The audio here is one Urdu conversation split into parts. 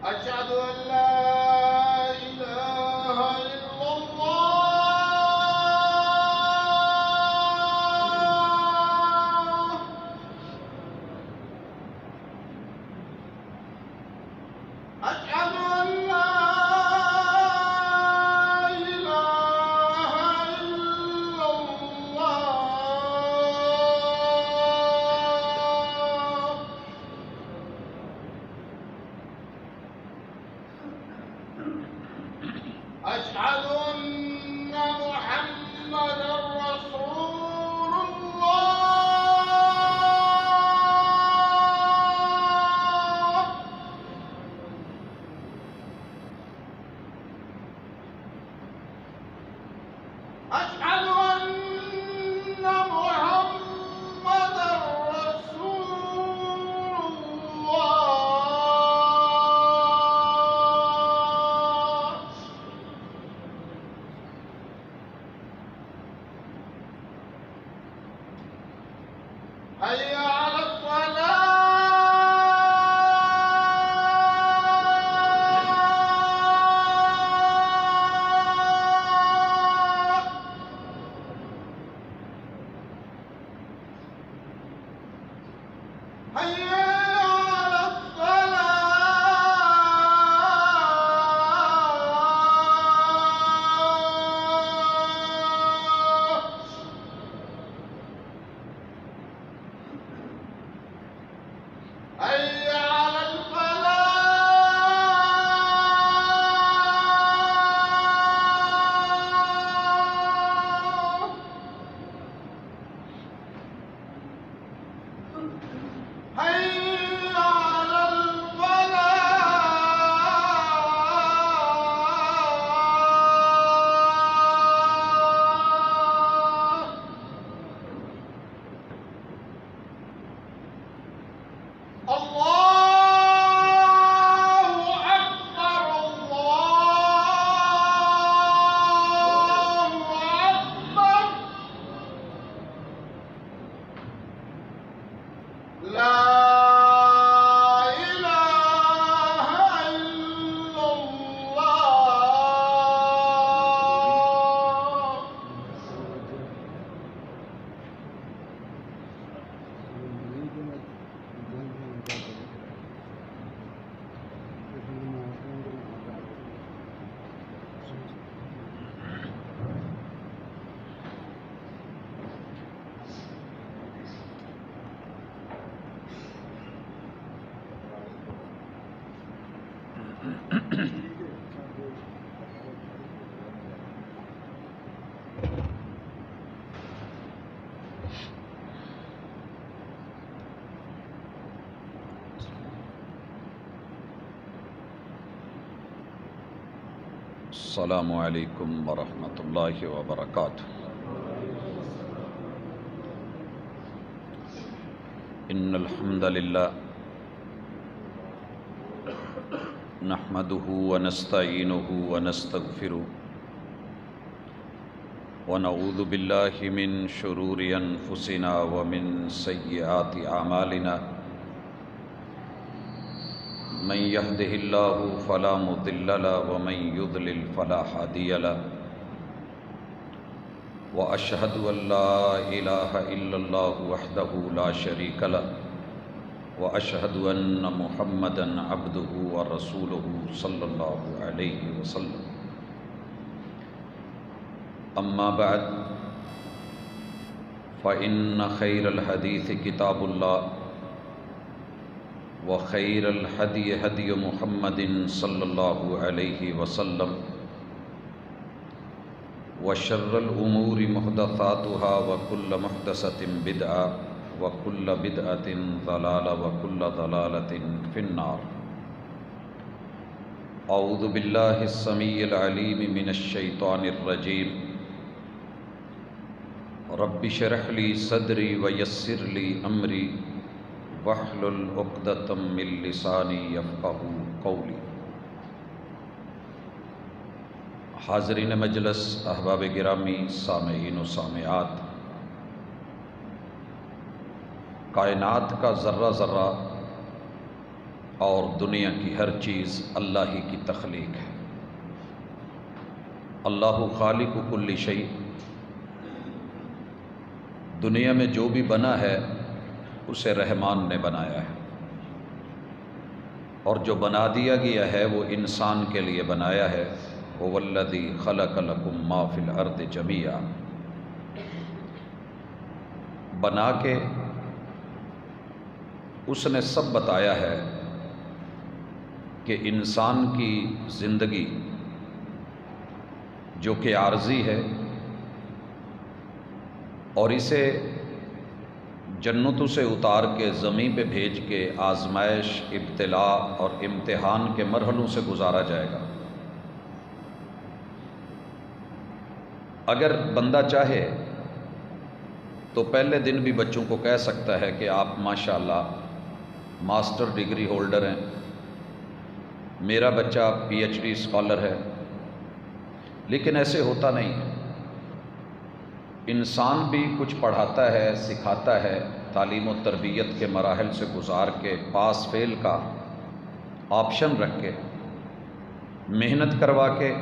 أشهد أن لا إله إلا الله أشهد أن لا إله إلا الله أشهد أن محمدا رسول الله أشهد أن محمدا رسول الله حي على الصلاة حي على الصلاة حي على الفلاح حي على الفلاح الله أكبر الله أكبر لا إله إلا الله السلام علیکم ورحمۃ اللہ وبرکاتہ۔ ان الحمد للہ نحمده ونستعینه ونستغفره ونعوذ باللہ من شرور انفسنا ومن سیئات اعمالنا من يهده الله فلا مضل له ومن يضلل فلا هادي له وأشهد أن لا إله إلا الله وحده لا شريك له وأشهد أن محمدا عبده ورسوله صلى الله عليه وسلم أما بعد فإن خير الحديث كتاب الله وخير الهدي هدي محمد صلى الله عليه وسلم وشر الأمور محدثاتها وكل محدثة بدعة وكل بدعة ضلالة وكل ضلالة في النار۔ أعوذ بالله السميع العليم من الشيطان الرجيم۔ رب اشرح لي صدري ويسر لي أمري واحلل عقدة من لساني يفقهوا قولي۔ حاضرین مجلس، احباب گرامی، سامعین و سامعات، کائنات کا ذرہ ذرہ اور دنیا کی ہر چیز اللہ ہی کی تخلیق ہے۔ اللہ خالق کل شیء، دنیا میں جو بھی بنا ہے اسے رحمان نے بنایا ہے، اور جو بنا دیا گیا ہے وہ انسان کے لیے بنایا ہے۔ هو الذی خلق لکم ما فی الارض جمیعا، بنا کے اس نے سب بتایا ہے کہ انسان کی زندگی جو کہ عارضی ہے، اور اسے جنتوں سے اتار کے زمین پہ بھیج کے آزمائش، ابتلاء اور امتحان کے مرحلوں سے گزارا جائے گا۔ اگر بندہ چاہے تو پہلے دن بھی بچوں کو کہہ سکتا ہے کہ آپ ماشاءاللہ ماسٹر ڈگری ہولڈر ہیں، میرا بچہ پی ایچ ڈی اسکالر ہے، لیکن ایسے ہوتا نہیں ہے۔ انسان بھی کچھ پڑھاتا ہے، سکھاتا ہے، تعلیم و تربیت کے مراحل سے گزار کے پاس فیل کا آپشن رکھ کے محنت کروا کے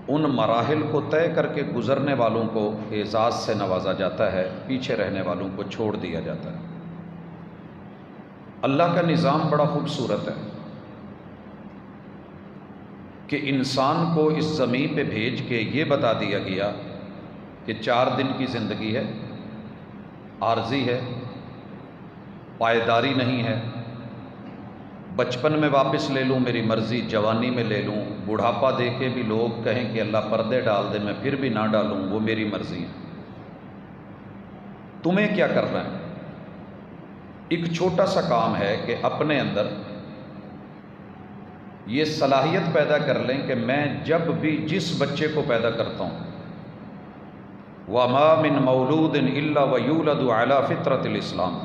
ان مراحل کو طے کر کے گزرنے والوں کو اعزاز سے نوازا جاتا ہے، پیچھے رہنے والوں کو چھوڑ دیا جاتا ہے۔ اللہ کا نظام بڑا خوبصورت ہے کہ انسان کو اس زمین پہ بھیج کے یہ بتا دیا گیا کہ 4 دن کی زندگی ہے، عارضی ہے، پائیداری نہیں ہے، بچپن میں واپس لے لوں میری مرضی، جوانی میں لے لوں، بڑھاپا دے کے بھی لوگ کہیں کہ اللہ پردے ڈال دے، میں پھر بھی نہ ڈالوں، وہ میری مرضی ہے۔ تمہیں کیا کرنا ہے؟ ایک چھوٹا سا کام ہے کہ اپنے اندر یہ صلاحیت پیدا کر لیں کہ میں جب بھی جس بچے کو پیدا کرتا ہوں، وَمَا مِن مَوْلُودٍ إِلَّا وَيُولَدُ عَلَى فِطْرَةِ الْإِسْلَامِ،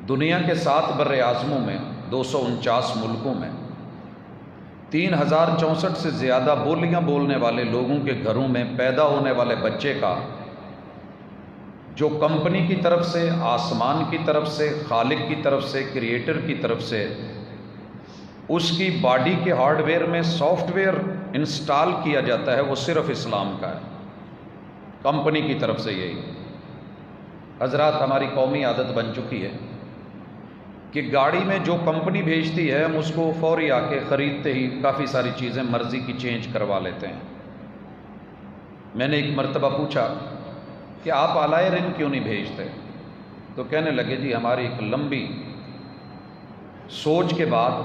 دنیا کے 7 بر اعظموں میں، 249 ملکوں میں 3064 سے زیادہ بولیاں بولنے والے لوگوں کے گھروں میں پیدا ہونے والے بچے کا جو کمپنی کی طرف سے، آسمان کی طرف سے، خالق کی طرف سے، کریٹر کی طرف سے اس کی باڈی کے ہارڈ ویئر میں سافٹ ویئر انسٹال کیا جاتا ہے، وہ صرف اسلام کا ہے، کمپنی کی طرف سے۔ یہی حضرات ہماری قومی عادت بن چکی ہے کہ گاڑی میں جو کمپنی بھیجتی ہے ہم اس کو فوری آ کے خریدتے ہی کافی ساری چیزیں مرضی کی چینج کروا لیتے ہیں۔ میں نے ایک مرتبہ پوچھا کہ آپ اعلی رم کیوں نہیں بھیجتے؟ تو کہنے لگے جی ہماری ایک لمبی سوچ کے بعد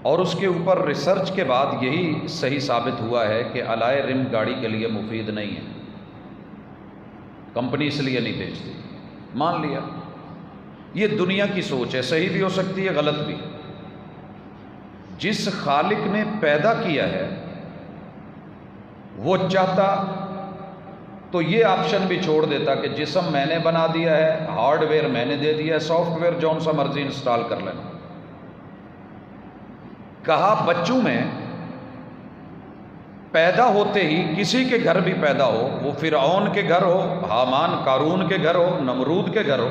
اور اس کے اوپر ریسرچ کے بعد یہی صحیح ثابت ہوا ہے کہ اعلی رم گاڑی کے لیے مفید نہیں ہے، کمپنی اس لیے نہیں بھیجتی۔ مان لیا، یہ دنیا کی سوچ ہے، صحیح بھی ہو سکتی ہے، غلط بھی۔ جس خالق نے پیدا کیا ہے وہ چاہتا تو یہ آپشن بھی چھوڑ دیتا کہ جسم میں نے بنا دیا ہے، ہارڈ ویئر میں نے دے دیا ہے، سافٹ ویئر جون سا مرضی انسٹال کر لینا۔ کہا بچوں میں پیدا ہوتے ہی کسی کے گھر بھی پیدا ہو، وہ فرعون کے گھر ہو، حامان قارون کے گھر ہو، نمرود کے گھر ہو،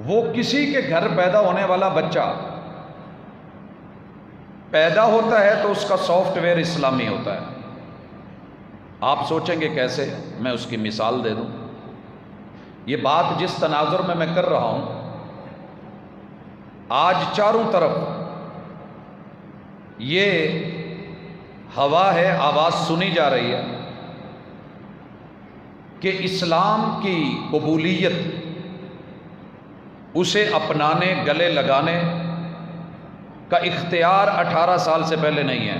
وہ کسی کے گھر پیدا ہونے والا بچہ پیدا ہوتا ہے تو اس کا سافٹ ویئر اسلامی ہوتا ہے۔ آپ سوچیں گے کیسے؟ میں اس کی مثال دے دوں۔ یہ بات جس تناظر میں میں کر رہا ہوں، آج چاروں طرف یہ ہوا ہے، آواز سنی جا رہی ہے کہ اسلام کی قبولیت، اسے اپنانے، گلے لگانے کا اختیار 18 سال سے پہلے نہیں ہے،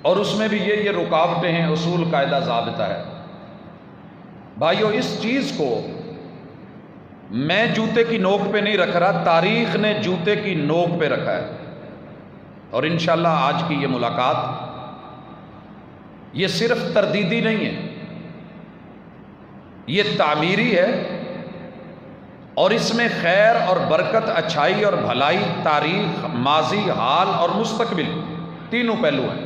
اور اس میں بھی یہ رکاوٹیں ہیں، اصول، قاعدہ، ضابطہ ہے۔ بھائیو، اس چیز کو میں جوتے کی نوک پہ نہیں رکھ رہا، تاریخ نے جوتے کی نوک پہ رکھا ہے، اور انشاءاللہ آج کی یہ ملاقات یہ صرف تردیدی نہیں ہے، یہ تعمیری ہے، اور اس میں خیر اور برکت، اچھائی اور بھلائی، تاریخ، ماضی، حال اور مستقبل، تینوں پہلو ہیں۔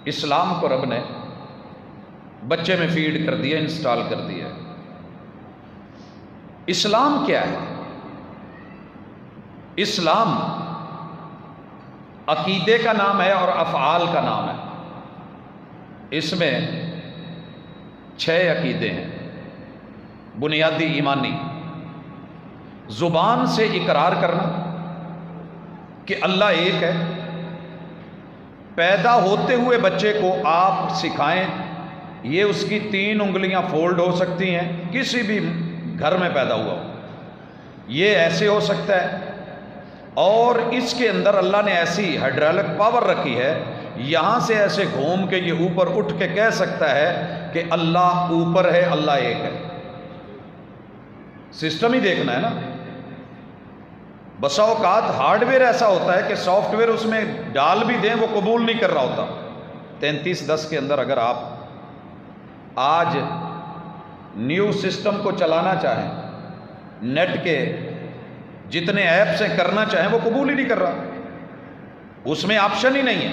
اسلام کو رب نے بچے میں فیڈ کر دیا، انسٹال کر دیا۔ اسلام کیا ہے؟ اسلام عقیدے کا نام ہے اور افعال کا نام ہے۔ اس میں 6 عقیدے ہیں بنیادی ایمانی۔ زبان سے اقرار کرنا کہ اللہ ایک ہے۔ پیدا ہوتے ہوئے بچے کو آپ سکھائیں، یہ اس کی 3 انگلیاں فولڈ ہو سکتی ہیں، کسی بھی گھر میں پیدا ہوا ہو یہ ایسے ہو سکتا ہے، اور اس کے اندر اللہ نے ایسی ہائیڈرالک پاور رکھی ہے، یہاں سے ایسے گھوم کے یہ اوپر اٹھ کے کہہ سکتا ہے کہ اللہ اوپر ہے، اللہ ایک ہے۔ سسٹم ہی دیکھنا ہے نا۔ بسا اوقات ہارڈ ویئر ایسا ہوتا ہے کہ سافٹ ویئر اس میں ڈال بھی دیں وہ قبول نہیں کر رہا ہوتا۔ 3310 کے اندر اگر آپ آج نیو سسٹم کو چلانا چاہیں، نیٹ کے جتنے ایپ سے کرنا چاہیں وہ قبول ہی نہیں کر رہا، اس میں آپشن ہی نہیں ہے۔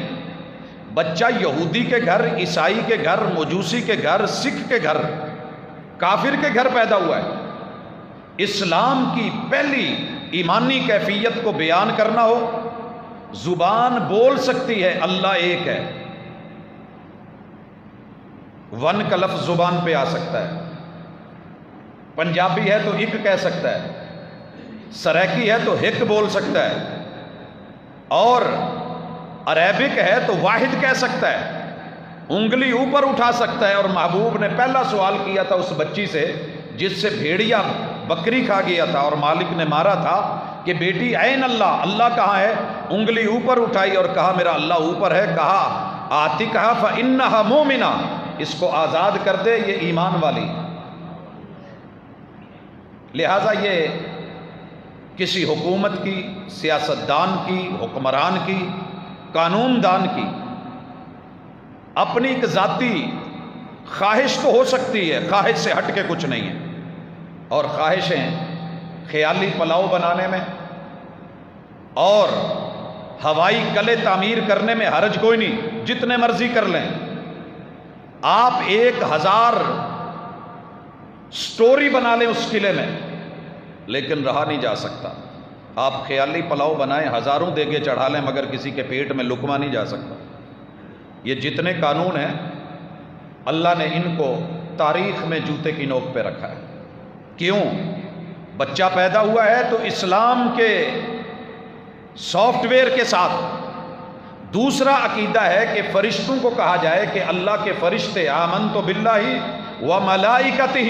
بچہ یہودی کے گھر، عیسائی کے گھر، مجوسی کے گھر، سکھ کے گھر، کافر کے گھر پیدا ہوا ہے۔ اسلام کی پہلی ایمانی کیفیت کو بیان کرنا ہو، زبان بول سکتی ہے اللہ ایک ہے، ون کا لفظ زبان پہ آ سکتا ہے۔ پنجابی ہے تو ایک کہہ سکتا ہے، سریکی ہے تو ہک بول سکتا ہے، اور عربک ہے تو واحد کہہ سکتا ہے، انگلی اوپر اٹھا سکتا ہے۔ اور محبوب نے پہلا سوال کیا تھا اس بچی سے جس سے بھیڑیا بکری کھا گیا تھا اور مالک نے مارا تھا کہ بیٹی این اللہ، اللہ کہاں ہے؟ انگلی اوپر اٹھائی اور کہا میرا اللہ اوپر ہے۔ کہا آتکھا فإنہا مومنہ، اس کو آزاد کر دے، یہ ایمان والی۔ لہذا یہ کسی حکومت کی، سیاستدان کی، حکمران کی، قانون دان کی اپنی ایک ذاتی خواہش تو ہو سکتی ہے، خواہش سے ہٹ کے کچھ نہیں ہے، اور خواہشیں خیالی پلاؤ بنانے میں اور ہوائی قلعے تعمیر کرنے میں حرج کوئی نہیں، جتنے مرضی کر لیں۔ آپ 1000 سٹوری بنا لیں اس قلعے میں، لیکن رہا نہیں جا سکتا۔ آپ خیالی پلاؤ بنائیں، ہزاروں دیگے چڑھا لیں، مگر کسی کے پیٹ میں لقمہ نہیں جا سکتا۔ یہ جتنے قانون ہیں اللہ نے ان کو تاریخ میں جوتے کی نوک پہ رکھا ہے۔ کیوں؟ بچہ پیدا ہوا ہے تو اسلام کے سافٹ ویئر کے ساتھ دوسرا عقیدہ ہے کہ فرشتوں کو کہا جائے کہ اللہ کے فرشتے آمنت باللہ و ملائکتہ،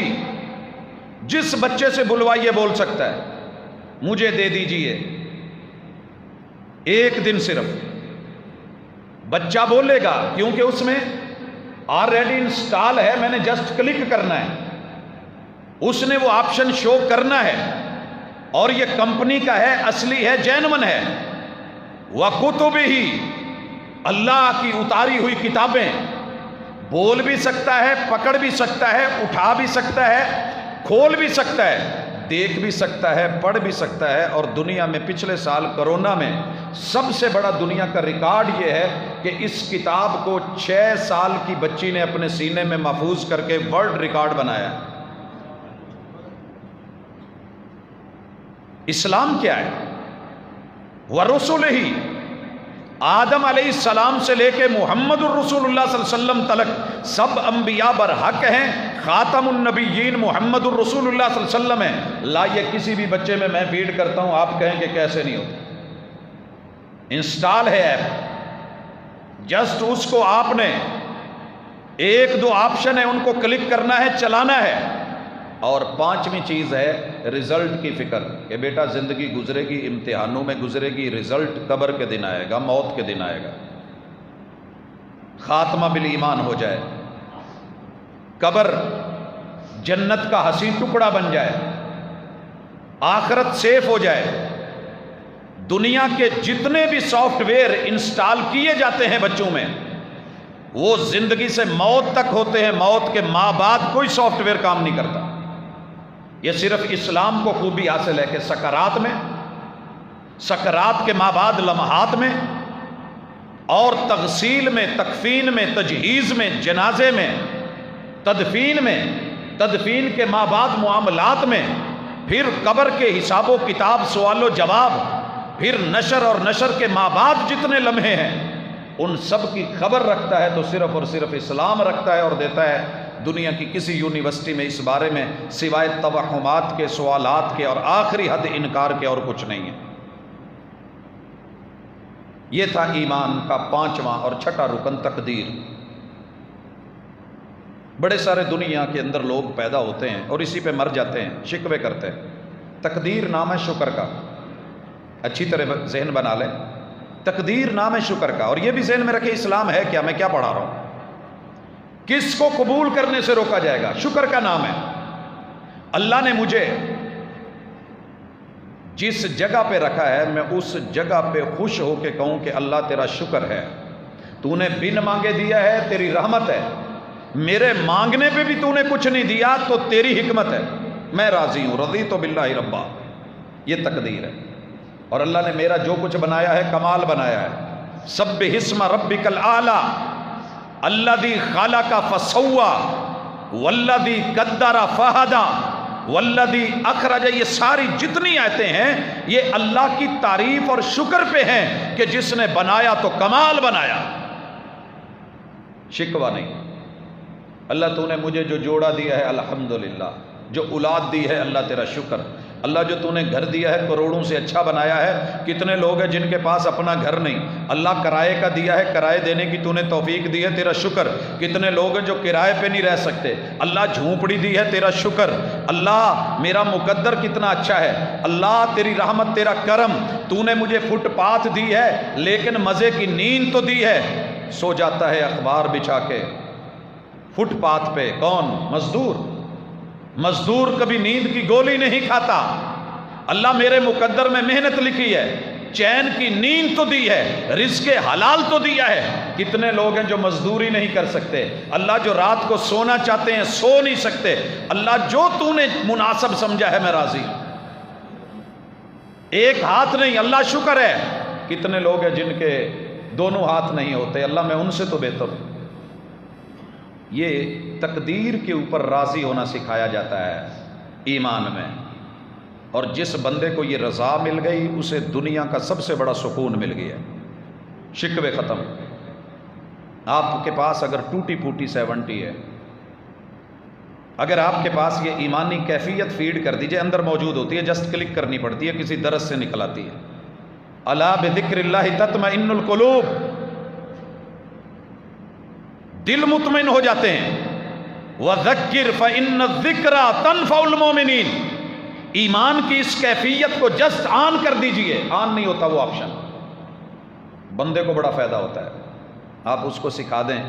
جس بچے سے بلوائیے بول سکتا ہے مجھے دے دیجئے، ایک دن صرف بچہ بولے گا، کیونکہ اس میں آلریڈی انسٹال ہے، میں نے جسٹ کلک کرنا ہے، اس نے وہ آپشن شو کرنا ہے، اور یہ کمپنی کا ہے، اصلی ہے، جینون ہے۔ وَكُتُبِهِ، اللہ کی اتاری ہوئی کتابیں، بول بھی سکتا ہے، پکڑ بھی سکتا ہے، اٹھا بھی سکتا ہے، کھول بھی سکتا ہے، دیکھ بھی سکتا ہے، پڑھ بھی سکتا ہے۔ اور دنیا میں پچھلے سال کرونا میں سب سے بڑا دنیا کا ریکارڈ یہ ہے کہ اس کتاب کو 6 سال کی بچی نے اپنے سینے میں محفوظ کر کے ورلڈ ریکارڈ بنایا۔ اسلام کیا ہے؟ وَرُسُلِهِ، آدم علیہ السلام سے لے کے محمد الرسول اللہ صلی اللہ علیہ وسلم تلک سب انبیاء برحق ہیں، خاتم النبیین محمد الرسول اللہ صلی اللہ علیہ وسلم ہیں۔ لائیے کسی بھی بچے میں فیڈ کرتا ہوں، آپ کہیں کہ کیسے نہیں ہوتا، انسٹال ہے ایپ، جسٹ اس کو آپ نے 1-2 آپشن ہے، ان کو کلک کرنا ہے، چلانا ہے۔ اور 5ویں چیز ہے رزلٹ کی فکر، کہ بیٹا زندگی گزرے گی، امتحانوں میں گزرے گی، رزلٹ قبر کے دن آئے گا، موت کے دن آئے گا۔ خاتمہ بالایمان ہو جائے، قبر جنت کا حسین ٹکڑا بن جائے، آخرت سیف ہو جائے۔ دنیا کے جتنے بھی سافٹ ویئر انسٹال کیے جاتے ہیں بچوں میں، وہ زندگی سے موت تک ہوتے ہیں، موت کے ماں بعد کوئی سافٹ ویئر کام نہیں کرتا۔ یہ صرف اسلام کو خوبی حاصل ہے کہ سکرات میں، سکرات کے ماں بعد لمحات میں، اور تغسیل میں، تکفین میں، تجہیز میں، جنازے میں، تدفین میں، تدفین کے ماں بعد معاملات میں، پھر قبر کے حساب و کتاب، سوال و جواب، پھر نشر اور نشر کے ماں بعد جتنے لمحے ہیں ان سب کی خبر رکھتا ہے تو صرف اور صرف اسلام رکھتا ہے اور دیتا ہے۔ دنیا کی کسی یونیورسٹی میں اس بارے میں سوائے توہمات کے، سوالات کے اور آخری حد انکار کے اور کچھ نہیں ہے۔ یہ تھا ایمان کا پانچواں اور چھٹا رکن، تقدیر۔ بڑے سارے دنیا کے اندر لوگ پیدا ہوتے ہیں اور اسی پہ مر جاتے ہیں، شکوے کرتے ہیں۔ تقدیر نام ہے شکر کا، اچھی طرح ذہن بنا لیں، تقدیر نام ہے شکر کا۔ اور یہ بھی ذہن میں رکھے اسلام ہے کیا، میں کیا پڑھا رہا ہوں، کس کو قبول کرنے سے روکا جائے گا؟ شکر کا نام ہے۔ اللہ نے مجھے جس جگہ پہ رکھا ہے میں اس جگہ پہ خوش ہو کے کہوں کہ اللہ تیرا شکر ہے، تو نے بن مانگے دیا ہے، تیری رحمت ہے، میرے مانگنے پہ بھی تو نے کچھ نہیں دیا تو تیری حکمت ہے، میں راضی ہوں، رضیت باللہ ربا۔ یہ تقدیر ہے۔ اور اللہ نے میرا جو کچھ بنایا ہے کمال بنایا ہے۔ سبح اسم ربک الاعلی الذی خلق فسوی والذی قدر فہدی والذی اخرج، یہ ساری جتنی آیتیں ہیں یہ اللہ کی تعریف اور شکر پہ ہیں کہ جس نے بنایا تو کمال بنایا، شکوہ نہیں۔ اللہ تو نے مجھے جو جوڑا دیا ہے الحمدللہ، جو اولاد دی ہے اللہ تیرا شکر۔ اللہ جو تو نے گھر دیا ہے کروڑوں سے اچھا بنایا ہے، کتنے لوگ ہیں جن کے پاس اپنا گھر نہیں، اللہ کرائے کا دیا ہے، کرائے دینے کی تو نے توفیق دی ہے، تیرا شکر۔ کتنے لوگ ہیں جو کرائے پہ نہیں رہ سکتے، اللہ جھونپڑی دی ہے، تیرا شکر۔ اللہ میرا مقدر کتنا اچھا ہے، اللہ تیری رحمت، تیرا کرم، تو نے مجھے فٹ پاتھ دی ہے لیکن مزے کی نیند تو دی ہے۔ سو جاتا ہے اخبار بچھا کے فٹ پاتھ پہ، کون؟ مزدور۔ مزدور کبھی نیند کی گولی نہیں کھاتا۔ اللہ میرے مقدر میں محنت لکھی ہے، چین کی نیند تو دی ہے، رزق حلال تو دیا ہے۔ کتنے لوگ ہیں جو مزدوری نہیں کر سکتے، اللہ جو رات کو سونا چاہتے ہیں سو نہیں سکتے، اللہ جو تو نے مناسب سمجھا ہے میں راضی ہوں۔ ایک ہاتھ نہیں، اللہ شکر ہے۔ کتنے لوگ ہیں جن کے دونوں ہاتھ نہیں ہوتے، اللہ میں ان سے تو بہتر ہوں۔ یہ تقدیر کے اوپر راضی ہونا سکھایا جاتا ہے ایمان میں، اور جس بندے کو یہ رضا مل گئی اسے دنیا کا سب سے بڑا سکون مل گیا، شکوے ختم۔ آپ کے پاس اگر ٹوٹی پھوٹی 70 ہے، اگر آپ کے پاس یہ ایمانی کیفیت فیڈ کر دیجئے، اندر موجود ہوتی ہے، جسٹ کلک کرنی پڑتی ہے، کسی درس سے نکل آتی ہے۔ الا بذکر اللہ تطمئن القلوب، دل مطمئن ہو جاتے ہیں۔ وَذَكِّرْ فَإِنَّ الذِّكْرَى تَنْفَعُ الْمُؤْمِنِينَ، ایمان کی اس کیفیت کو جسٹ آن کر دیجئے، آن نہیں ہوتا وہ آپشن، بندے کو بڑا فائدہ ہوتا ہے۔ آپ اس کو سکھا دیں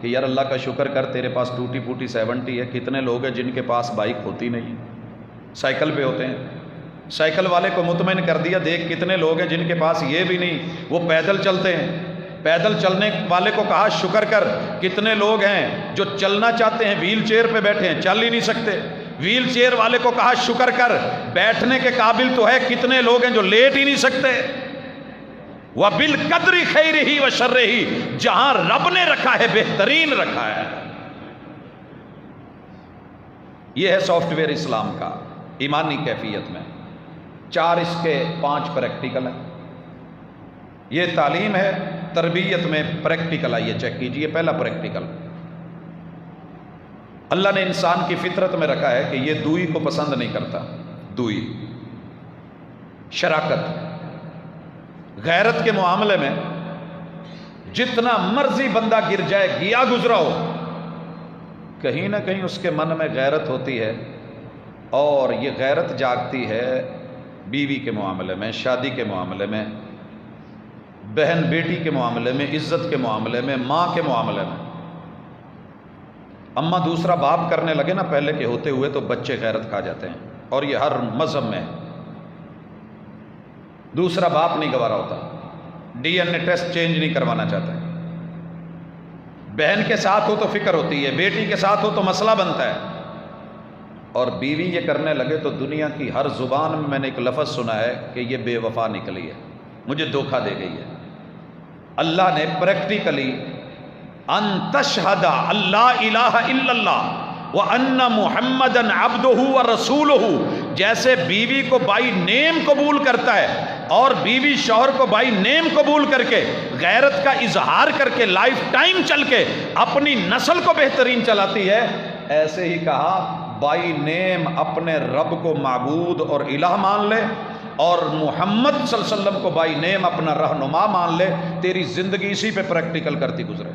کہ یار اللہ کا شکر کر، تیرے پاس ٹوٹی پھوٹی 70 ہے۔ کتنے لوگ ہیں جن کے پاس بائک ہوتی نہیں، سائیکل پہ ہوتے ہیں، سائیکل والے کو مطمئن کر دیا، دیکھ کتنے لوگ ہیں جن کے پاس یہ بھی نہیں، وہ پیدل چلتے ہیں۔ پیدل چلنے والے کو کہا شکر کر، کتنے لوگ ہیں جو چلنا چاہتے ہیں ویل چیئر پہ بیٹھے ہیں، چل ہی نہیں سکتے۔ ویل چیئر والے کو کہا شکر کر، بیٹھنے کے قابل تو ہے، کتنے لوگ ہیں جو لیٹ ہی نہیں سکتے۔ وَبِالْقَدْرِ خَيْرِهِ وَشَرِّهِ، جہاں رب نے رکھا ہے بہترین رکھا ہے۔ یہ ہے سافٹ ویئر اسلام کا ایمانی کیفیت میں۔ 4 اس کے 5 پریکٹیکل ہیں۔ یہ تعلیم ہے، تربیت میں پریکٹیکل آئیے چیک کیجئے۔ پہلا پریکٹیکل، اللہ نے انسان کی فطرت میں رکھا ہے کہ یہ دوئی کو پسند نہیں کرتا۔ دوئی، شراکت، غیرت کے معاملے میں جتنا مرضی بندہ گر جائے، گیا گزرا ہو، کہیں نہ کہیں اس کے من میں غیرت ہوتی ہے، اور یہ غیرت جاگتی ہے بیوی کے معاملے میں، شادی کے معاملے میں، بہن بیٹی کے معاملے میں، عزت کے معاملے میں، ماں کے معاملے میں۔ اماں دوسرا باپ کرنے لگے نا پہلے کے ہوتے ہوئے تو بچے غیرت کھا جاتے ہیں، اور یہ ہر مذہب میں دوسرا باپ نہیں گوارا ہوتا، D N A test change نہیں کروانا چاہتا ہے۔ بہن کے ساتھ ہو تو فکر ہوتی ہے، بیٹی کے ساتھ ہو تو مسئلہ بنتا ہے، اور بیوی یہ کرنے لگے تو دنیا کی ہر زبان میں نے ایک لفظ سنا ہے کہ یہ بے وفا نکلی ہے، مجھے دھوکہ دے گئی ہے۔ اللہ نے پریکٹیکلی ان تشہد اللہ الہ الا اللہ وَأَنَّ مُحَمَّدًا عَبْدُهُ وَرَسُولُهُ، جیسے بیوی کو بائی نیم قبول کرتا ہے اور بیوی شوہر کو بائی نیم قبول کر کے غیرت کا اظہار کر کے لائف ٹائم چل کے اپنی نسل کو بہترین چلاتی ہے، ایسے ہی کہا بائی نیم اپنے رب کو معبود اور الہ مان لے اور محمد صلی اللہ علیہ وسلم کو بائی نیم اپنا رہنما مان لے، تیری زندگی اسی پہ پریکٹیکل کرتی گزرے۔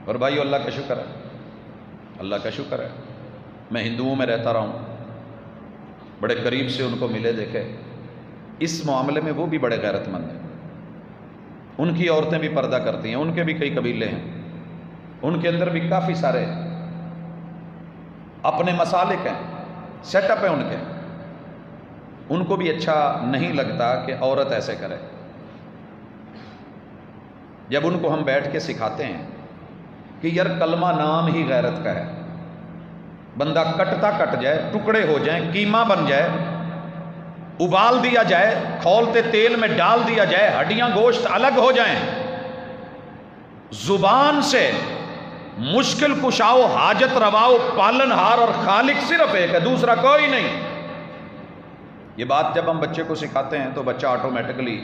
اور بھائیو اللہ کا شکر ہے، اللہ کا شکر ہے، میں ہندوؤں میں رہتا رہا ہوں، بڑے قریب سے ان کو ملے دیکھے، اس معاملے میں وہ بھی بڑے غیرت مند ہیں، ان کی عورتیں بھی پردہ کرتی ہیں، ان کے بھی کئی قبیلے ہیں، ان کے اندر بھی کافی سارے اپنے مسالک ہیں، سیٹ اپ ہیں ان کے، ان کو بھی اچھا نہیں لگتا کہ عورت ایسے کرے۔ جب ان کو ہم بیٹھ کے سکھاتے ہیں کہ یار کلمہ نام ہی غیرت کا ہے، بندہ کٹتا کٹ جائے، ٹکڑے ہو جائیں، قیمہ بن جائے، ابال دیا جائے، کھولتے تیل میں ڈال دیا جائے، ہڈیاں گوشت الگ ہو جائیں، زبان سے مشکل کشاؤ، حاجت رواؤ، پالن ہار اور خالق صرف ایک ہے، دوسرا کوئی نہیں۔ یہ بات جب ہم بچے کو سکھاتے ہیں تو بچہ آٹومیٹکلی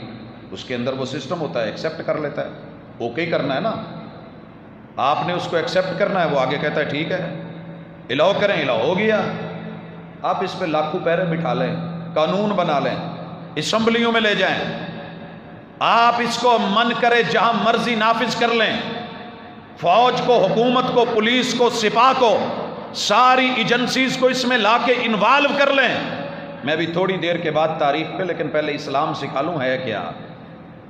اس کے اندر وہ سسٹم ہوتا ہے، ایکسیپٹ کر لیتا ہے، اوکے کرنا ہے نا، آپ نے اس کو ایکسیپٹ کرنا ہے، وہ آگے کہتا ہے ٹھیک ہے، الو کریں، الو ہو گیا۔ آپ اس پہ لاکھوں پیرے بٹھا لیں، قانون بنا لیں، اسمبلیوں میں لے جائیں، آپ اس کو من کرے جہاں مرضی نافذ کر لیں، فوج کو، حکومت کو، پولیس کو، سپاہ کو، ساری ایجنسیز کو اس میں لا کے انوالو کر لیں۔ میں بھی تھوڑی دیر کے بعد تاریخ پہ، لیکن پہلے اسلام سکھا لوں ہے کیا،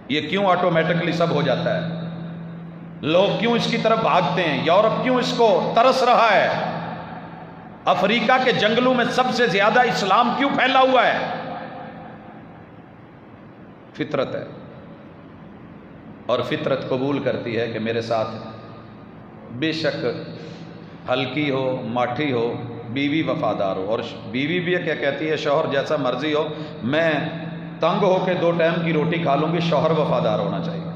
یہ کیوں آٹومیٹکلی سب ہو جاتا ہے، لوگ کیوں اس کی طرف بھاگتے ہیں، یورپ کیوں اس کو ترس رہا ہے، افریقہ کے جنگلوں میں سب سے زیادہ اسلام کیوں پھیلا ہوا ہے؟ فطرت ہے، اور فطرت قبول کرتی ہے کہ میرے ساتھ بے شک ہلکی ہو، ماٹھی ہو، بیوی وفادار ہو، اور بیوی بھی کیا کہتی ہے، شوہر جیسا مرضی ہو، میں تنگ ہو کے 2 ٹائم کی روٹی کھا لوں گی، شوہر وفادار ہونا چاہیے۔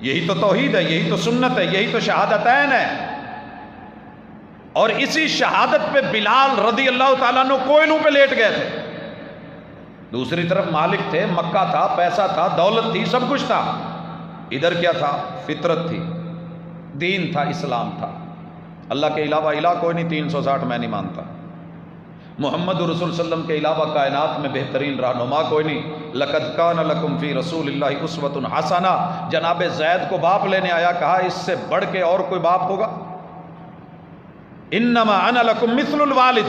یہی تو توحید ہے، یہی تو سنت ہے، یہی تو شہادتین ہے۔ اور اسی شہادت پہ بلال رضی اللہ تعالیٰ عنہ کوئلوں پہ لیٹ گئے تھے، دوسری طرف مالک تھے، مکہ تھا، پیسہ تھا، دولت تھی، سب کچھ تھا، ادھر کیا تھا؟ فطرت تھی، دین تھا، اسلام تھا، اللہ کے علاوہ الہ کوئی نہیں، 360 میں نہیں مانتا، محمد رسول صلی اللہ علیہ وسلم کے علاوہ کائنات میں بہترین رہنما کوئی نہیں، لقد کان لکم فی رسول اللہ اسوۃ حسنہ، جناب زید کو باپ لینے آیا، کہا اس سے بڑھ کے اور کوئی باپ ہوگا؟ انما انا لکم مثل الوالد۔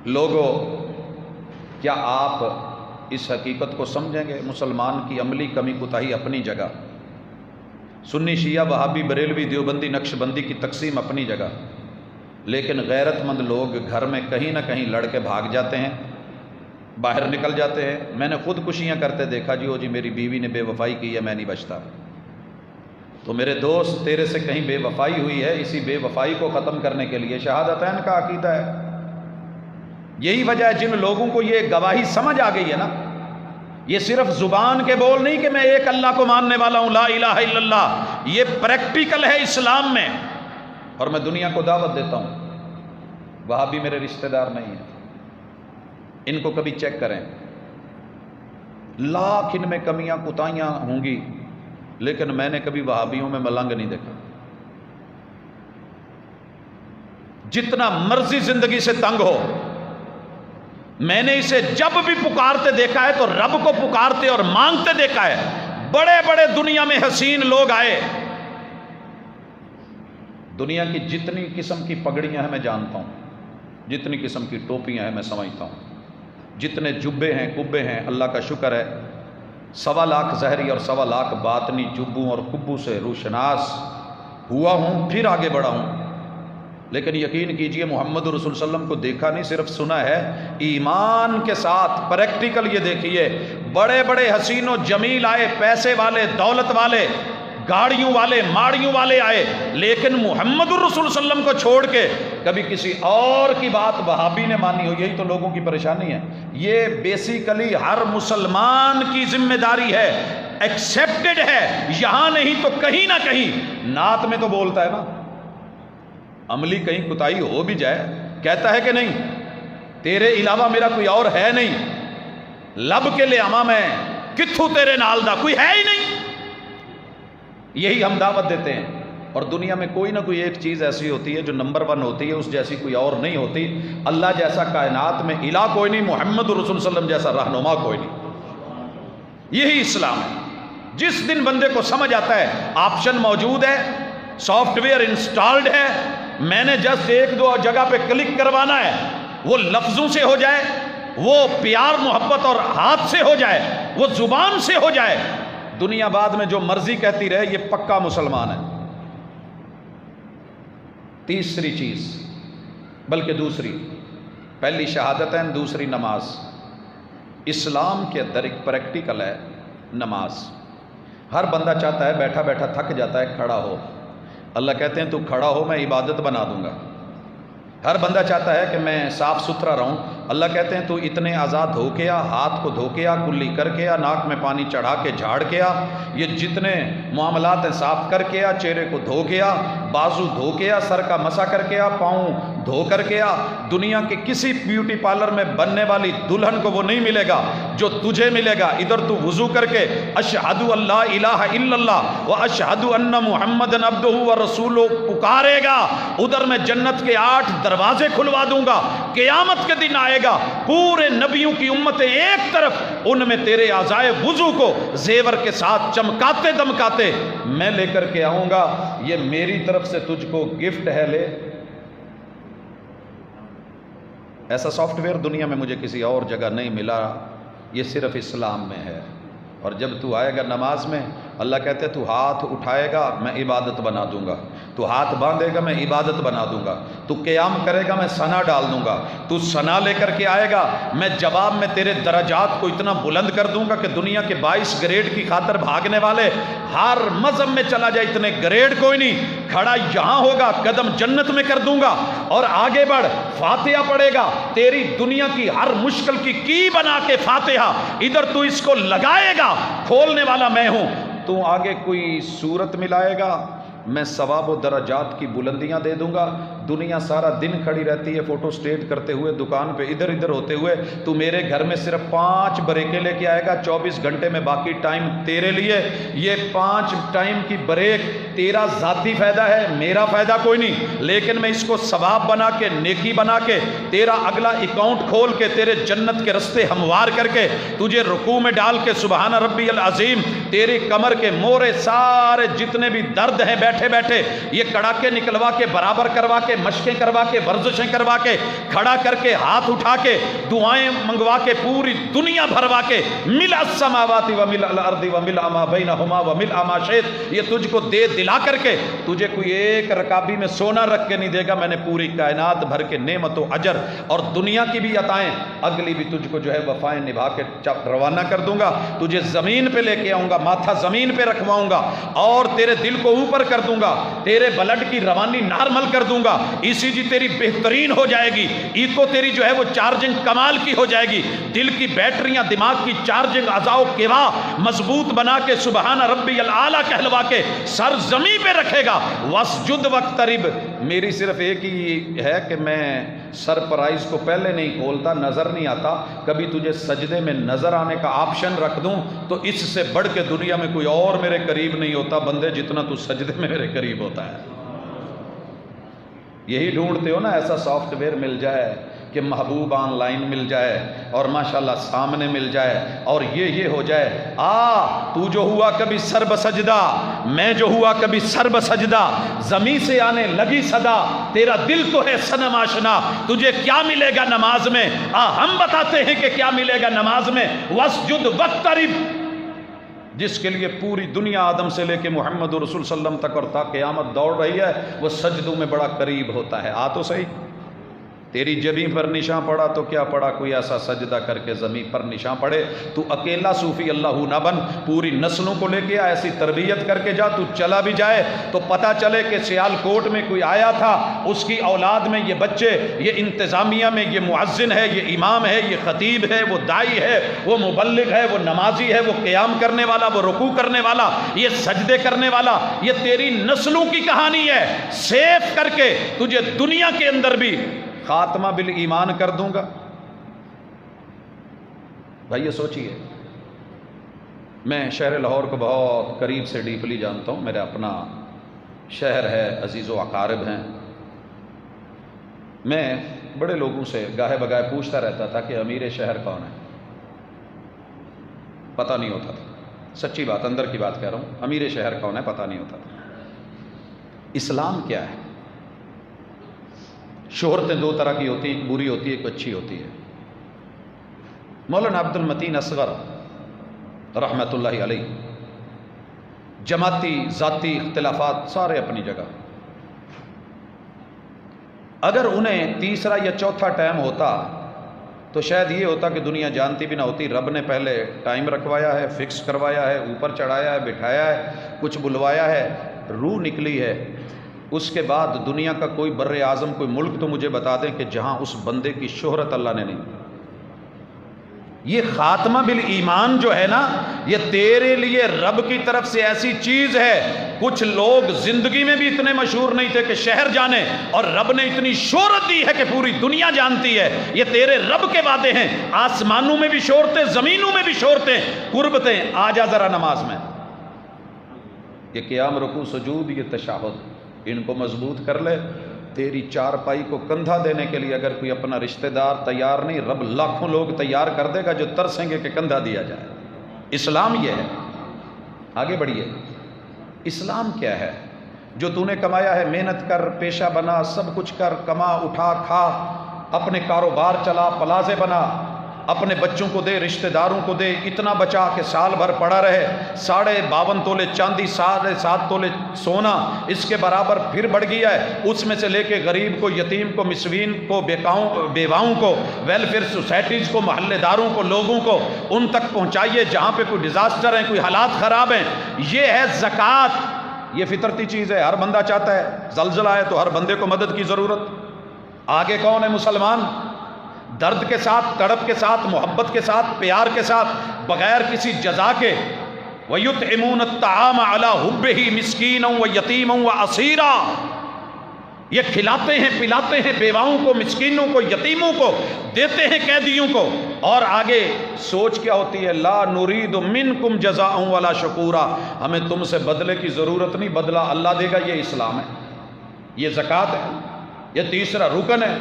لوگو، کیا آپ اس حقیقت کو سمجھیں گے؟ مسلمان کی عملی کمی کوتاہی اپنی جگہ، سنی شیعہ وہابی بریلوی دیوبندی نقشبندی کی تقسیم اپنی جگہ، لیکن غیرت مند لوگ گھر میں کہیں نہ کہیں لڑ کے بھاگ جاتے ہیں، باہر نکل جاتے ہیں۔ میں نے خودکشیاں کرتے دیکھا، جی میری بیوی نے بے وفائی کی ہے، میں نہیں بچتا، تو میرے دوست تیرے سے کہیں بے وفائی ہوئی ہے، اسی بے وفائی کو ختم کرنے کے لیے شہادتین کا عقیدہ ہے۔ یہی وجہ ہے جن لوگوں کو یہ گواہی سمجھ آ گئی ہے نا، یہ صرف زبان کے بول نہیں کہ میں ایک اللہ کو ماننے والا ہوں، لا الہ الا اللہ، یہ پریکٹیکل ہے اسلام میں۔ اور میں دنیا کو دعوت دیتا ہوں، وہابی میرے رشتہ دار نہیں ہیں، ان کو کبھی چیک کریں، لاکھ ان میں کمیاں کوتاہیاں ہوں گی، لیکن میں نے کبھی وہابیوں میں ملنگ نہیں دیکھا۔ جتنا مرضی زندگی سے تنگ ہو، میں نے اسے جب بھی پکارتے دیکھا ہے تو رب کو پکارتے اور مانگتے دیکھا ہے۔ بڑے بڑے دنیا میں حسین لوگ آئے، دنیا کی جتنی قسم کی پگڑیاں ہیں میں جانتا ہوں، جتنی قسم کی ٹوپیاں ہیں میں سمجھتا ہوں، جتنے جبے ہیں کبے ہیں، اللہ کا شکر ہے 1.25 لاکھ ظاہری اور 1.25 لاکھ باطنی جبوں اور کبوں سے روشناس ہوا ہوں، پھر آگے بڑھا ہوں۔ لیکن یقین کیجئے محمد رسول صلی اللہ علیہ وسلم کو دیکھا نہیں، صرف سنا ہے، ایمان کے ساتھ پریکٹیکل یہ دیکھیے، بڑے بڑے حسین و جمیل آئے، پیسے والے، دولت والے، گاڑیوں والے، ماڑیوں والے آئے، لیکن محمد الرسول صلی اللہ علیہ وسلم کو چھوڑ کے کبھی کسی اور کی بات وہابی نے مانی ہو۔ یہی تو لوگوں کی پریشانی ہے۔ یہ بیسیکلی ہر مسلمان کی ذمہ داری ہے ایکسیپٹڈ ہے، یہاں نہیں تو کہیں نہ کہیں۔ نعت میں تو بولتا ہے نا، عملی کہیں کوتاہی ہو بھی جائے کہتا ہے کہ نہیں تیرے علاوہ میرا کوئی اور ہے نہیں، لب کے لے اما میں کتھو تیرے نال دا کوئی ہے ہی نہیں۔ یہی ہم دعوت دیتے ہیں۔ اور دنیا میں کوئی نہ کوئی ایک چیز ایسی ہوتی ہے جو نمبر 1 ہوتی ہے، اس جیسی کوئی اور نہیں ہوتی۔ اللہ جیسا کائنات میں الہ کوئی نہیں، محمد رسول صلی اللہ علیہ وسلم جیسا رہنما کوئی نہیں۔ یہی اسلام ہے۔ جس دن بندے کو سمجھ آتا ہے آپشن موجود ہے، سافٹ ویئر انسٹالڈ ہے، میں نے جسٹ 1-2 جگہ پہ کلک کروانا ہے، وہ لفظوں سے ہو جائے، وہ پیار محبت اور ہاتھ سے ہو جائے، وہ زبان سے ہو جائے، دنیا بعد میں جو مرضی کہتی رہے، یہ پکا مسلمان ہے۔ تیسری چیز، بلکہ دوسری، پہلی شہادتین، دوسری نماز۔ اسلام کے اندر ایک پریکٹیکل ہے نماز۔ ہر بندہ چاہتا ہے بیٹھا بیٹھا تھک جاتا ہے کھڑا ہو، اللہ کہتے ہیں تو کھڑا ہو میں عبادت بنا دوں گا۔ ہر بندہ چاہتا ہے کہ میں صاف ستھرا رہوں، اللہ کہتے ہیں تو اتنے آزاد ہو کے آ، ہاتھ کو دھو کے آ، کلی کر کے آ، ناک میں پانی چڑھا کے جھاڑ کے آ، یہ جتنے معاملات ہیں صاف کر کے آ، چہرے کو دھو کے آ، بازو دھو کے آ، سر کا مسا کر کے آ، پاؤں دھو کر کے آ۔ دنیا کے کسی بیوٹی پارلر میں بننے والی دلہن کو وہ نہیں ملے گا جو تجھے ملے گا۔ ادھر تو وضو کر کے اشہد ان لا الہ الا اللہ و اشہد ان محمد عبدہ و رسولہ پکارے گا، ادھر میں جنت کے 8 دروازے کھلوا دوں گا۔ قیامت کے دن آئے گا، پورے نبیوں کی امتیں ایک طرف، ان میں تیرے اعضائے وضو کو زیور کے ساتھ چمکاتے دمکاتے میں لے کر کے آؤں گا، یہ میری طرف سے تجھ کو گفٹ ہے، لے۔ ایسا سافٹ ویئر دنیا میں مجھے کسی اور جگہ نہیں ملا، یہ صرف اسلام میں ہے۔ اور جب تو آئے گا نماز میں، اللہ کہتے تو ہاتھ اٹھائے گا میں عبادت بنا دوں گا، تو ہاتھ باندھے گا میں عبادت بنا دوں گا، تو قیام کرے گا میں ثنا ڈال دوں گا، تو ثنا لے کر کے آئے گا میں جواب میں تیرے درجات کو اتنا بلند کر دوں گا کہ دنیا کے 22 گریڈ کی خاطر بھاگنے والے ہر مذہب میں چلا جائے اتنے گریڈ کوئی نہیں، کھڑا یہاں ہوگا قدم جنت میں کر دوں گا۔ اور آگے بڑھ، فاتحہ پڑھے گا، تیری دنیا کی ہر مشکل کی بنا کے فاتحہ ادھر تو اس کو لگائے گا، کھولنے والا میں ہوں۔ تو آگے کوئی صورت ملائے گا، میں ثواب و درجات کی بلندیاں دے دوں گا۔ دنیا سارا دن کھڑی رہتی ہے فوٹو سٹیٹ کرتے ہوئے، دکان پہ ادھر ادھر ہوتے ہوئے، تو میرے گھر میں صرف 5 بریکیں لے کے آئے گا 24 گھنٹے میں، باقی ٹائم تیرے لیے۔ یہ 5 ٹائم کی بریک تیرا ذاتی فائدہ ہے، میرا فائدہ کوئی نہیں، لیکن میں اس کو ثواب بنا کے، نیکی بنا کے، تیرا اگلا اکاؤنٹ کھول کے، تیرے جنت کے رستے ہموار کر کے، تجھے رکوع میں ڈال کے سبحان ربی العظیم، تیری کمر کے مورے سارے جتنے بھی درد ہیں بیٹھے بیٹھے یہ کڑاکے نکلوا کے، برابر کروا کے، مشقیں کروا کے، ورزشیں کروا کے، کھڑا کر کے، ہاتھ اٹھا کے، دعائیں منگوا کے، پوری دنیا بھروا کے، ملء السماوات وملء الارض وملء ما بینہما وملء ما شئت، یہ تجھ کو دے دلا کر کے، تجھے کوئی ایک رکابی میں سونا رکھ کے نہیں دے گا، میں نے پوری کائنات بھر کے نعمت و اجر اور دنیا کی بھی عطائیں، اگلی بھی تجھ کو جو ہے وفائیں نبھا کے روانہ کر دوں گا۔ تجھے زمین پہ لے کے آؤں گا، ماتھا زمین پہ رکھواؤں گا، اور تیرے دل کو اوپر کر دوں گا، تیرے بلڈ کی روانی نارمل کر دوں گا، ای سی جی تیری بہترین ہو جائے گی، ایکو تیری جو ہے وہ چارجنگ کمال کی ہو جائے گی، دل کی بیٹریاں، دماغ کی چارجنگ، اعضاء و کیوا مضبوط بنا کے، سبحان ربی الاعلیٰ کہلوا کے سر زمین پہ رکھے گا۔ واسجد واقترب، میری صرف ایک ہی ہے کہ میں سرپرائز کو پہلے نہیں کھولتا، نظر نہیں آتا، کبھی تجھے سجدے میں نظر آنے کا آپشن رکھ دوں تو اس سے بڑھ کے دنیا میں کوئی اور میرے قریب نہیں ہوتا بندے جتنا تو سجدے میں میرے قریب ہوتا ہے۔ یہی ڈھونڈتے ہو نا، ایسا سافٹ ویئر مل جائے کہ محبوب آن لائن مل جائے اور ماشاءاللہ سامنے مل جائے، اور یہ ہو جائے، تو جو ہوا کبھی سر بسجدہ، میں جو ہوا کبھی سر بسجدہ، زمین سے آنے لگی صدا، تیرا دل تو ہے صنم آشنا، تجھے کیا ملے گا نماز میں؟ ہم بتاتے ہیں کہ کیا ملے گا نماز میں۔ واسجد واقترب، جس کے لیے پوری دنیا آدم سے لے کے محمد رسول صلی اللہ علیہ وسلم تک اور تا قیامت دوڑ رہی ہے، وہ سجدوں میں بڑا قریب ہوتا ہے۔ تو صحیح تیری جبیں پر نشاں پڑا تو کیا پڑا، کوئی ایسا سجدہ کر کے زمین پر نشاں پڑے۔ تو اکیلا صوفی اللہ نہ بن، پوری نسلوں کو لے کے آ، ایسی تربیت کر کے جا، تو چلا بھی جائے تو پتہ چلے کہ سیال کوٹ میں کوئی آیا تھا، اس کی اولاد میں یہ بچے، یہ انتظامیہ میں یہ مؤذن ہے، یہ امام ہے، یہ خطیب ہے، وہ دائی ہے، وہ مبلغ ہے، وہ نمازی ہے، وہ قیام کرنے والا، وہ رکوع کرنے والا، یہ سجدے کرنے والا، یہ تیری نسلوں کی کہانی ہے۔ سیف کر کے تجھے دنیا کے اندر بھی خاتمہ بالایمان کر دوں گا۔ بھائی یہ سوچئے، میں شہر لاہور کو بہت قریب سے ڈیپلی جانتا ہوں، میرا اپنا شہر ہے، عزیز و اقارب ہیں۔ میں بڑے لوگوں سے گاہے بگاہے پوچھتا رہتا تھا کہ امیر شہر کون ہے، پتہ نہیں ہوتا تھا، سچی بات، اندر کی بات کہہ رہا ہوں، امیر شہر کون ہے پتہ نہیں ہوتا تھا۔ اسلام کیا ہے؟ شہرتیں دو طرح کی ہوتی ہیں، ایک بری ہوتی ہے، ایک اچھی ہوتی ہے۔ مولانا عبد المتین اصغر رحمۃ اللہ علیہ، جماعتی ذاتی اختلافات سارے اپنی جگہ، اگر انہیں تیسرا یا چوتھا ٹائم ہوتا تو شاید یہ ہوتا کہ دنیا جانتی بھی نہ ہوتی، رب نے پہلے ٹائم رکھوایا ہے، فکس کروایا ہے، اوپر چڑھایا ہے، بٹھایا ہے، کچھ بلوایا ہے، روح نکلی ہے، اس کے بعد دنیا کا کوئی بر اعظم، کوئی ملک تو مجھے بتا دیں کہ جہاں اس بندے کی شہرت اللہ نے نہیں۔ یہ خاتمہ بالایمان جو ہے نا، یہ تیرے لیے رب کی طرف سے ایسی چیز ہے۔ کچھ لوگ زندگی میں بھی اتنے مشہور نہیں تھے کہ شہر جانے، اور رب نے اتنی شہرت دی ہے کہ پوری دنیا جانتی ہے۔ یہ تیرے رب کے وعدے ہیں، آسمانوں میں بھی شہرتیں، زمینوں میں بھی شہرتیں، قربتیں۔ آ جا ذرا نماز میں، یہ قیام، رکوع، سجود، یہ تشہد، ان کو مضبوط کر لے۔ تیری چارپائی کو کندھا دینے کے لیے اگر کوئی اپنا رشتہ دار تیار نہیں، رب لاکھوں لوگ تیار کر دے گا جو ترسیں گے کہ کندھا دیا جائے۔ اسلام یہ ہے۔ آگے بڑھیے، اسلام کیا ہے؟ جو تو نے کمایا ہے محنت کر، پیشہ بنا، سب کچھ کر، کما، اٹھا، کھا، اپنے کاروبار چلا، پلازے بنا، اپنے بچوں کو دے، رشتہ داروں کو دے، اتنا بچا کہ سال بھر پڑا رہے۔ 52.5 تولے چاندی، 7.5 تولے سونا اس کے برابر پھر بڑھ گیا ہے۔ اس میں سے لے کے غریب کو، یتیم کو، مسکین کو، بیواؤں کو، ویلفیئر سوسائٹیز کو، محلے داروں کو، لوگوں کو ان تک پہنچائیے جہاں پہ کوئی ڈیزاسٹر ہیں، کوئی حالات خراب ہیں۔ یہ ہے زکوٰۃ۔ یہ فطرتی چیز ہے، ہر بندہ چاہتا ہے، زلزلہ ہے تو ہر بندے کو مدد کی ضرورت۔ آگے کون ہے مسلمان؟ درد کے ساتھ، تڑپ کے ساتھ، محبت کے ساتھ، پیار کے ساتھ، بغیر کسی جزا کے، وَيُطْعِمُونَ الطَّعَامَ عَلَىٰ حُبِّهِ مِسْكِينًا وَيَتِيمًا وَأَسِيرًا، یہ کھلاتے ہیں، پلاتے ہیں بیواؤں کو، مسکینوں کو، یتیموں کو، دیتے ہیں قیدیوں کو۔ اور آگے سوچ کیا ہوتی ہے؟ لا نرید منکم جزاء ولا شکورا، ہمیں تم سے بدلے کی ضرورت نہیں، بدلہ اللہ دے گا۔ یہ اسلام ہے، یہ زکوٰۃ ہے، یہ تیسرا رکن ہے۔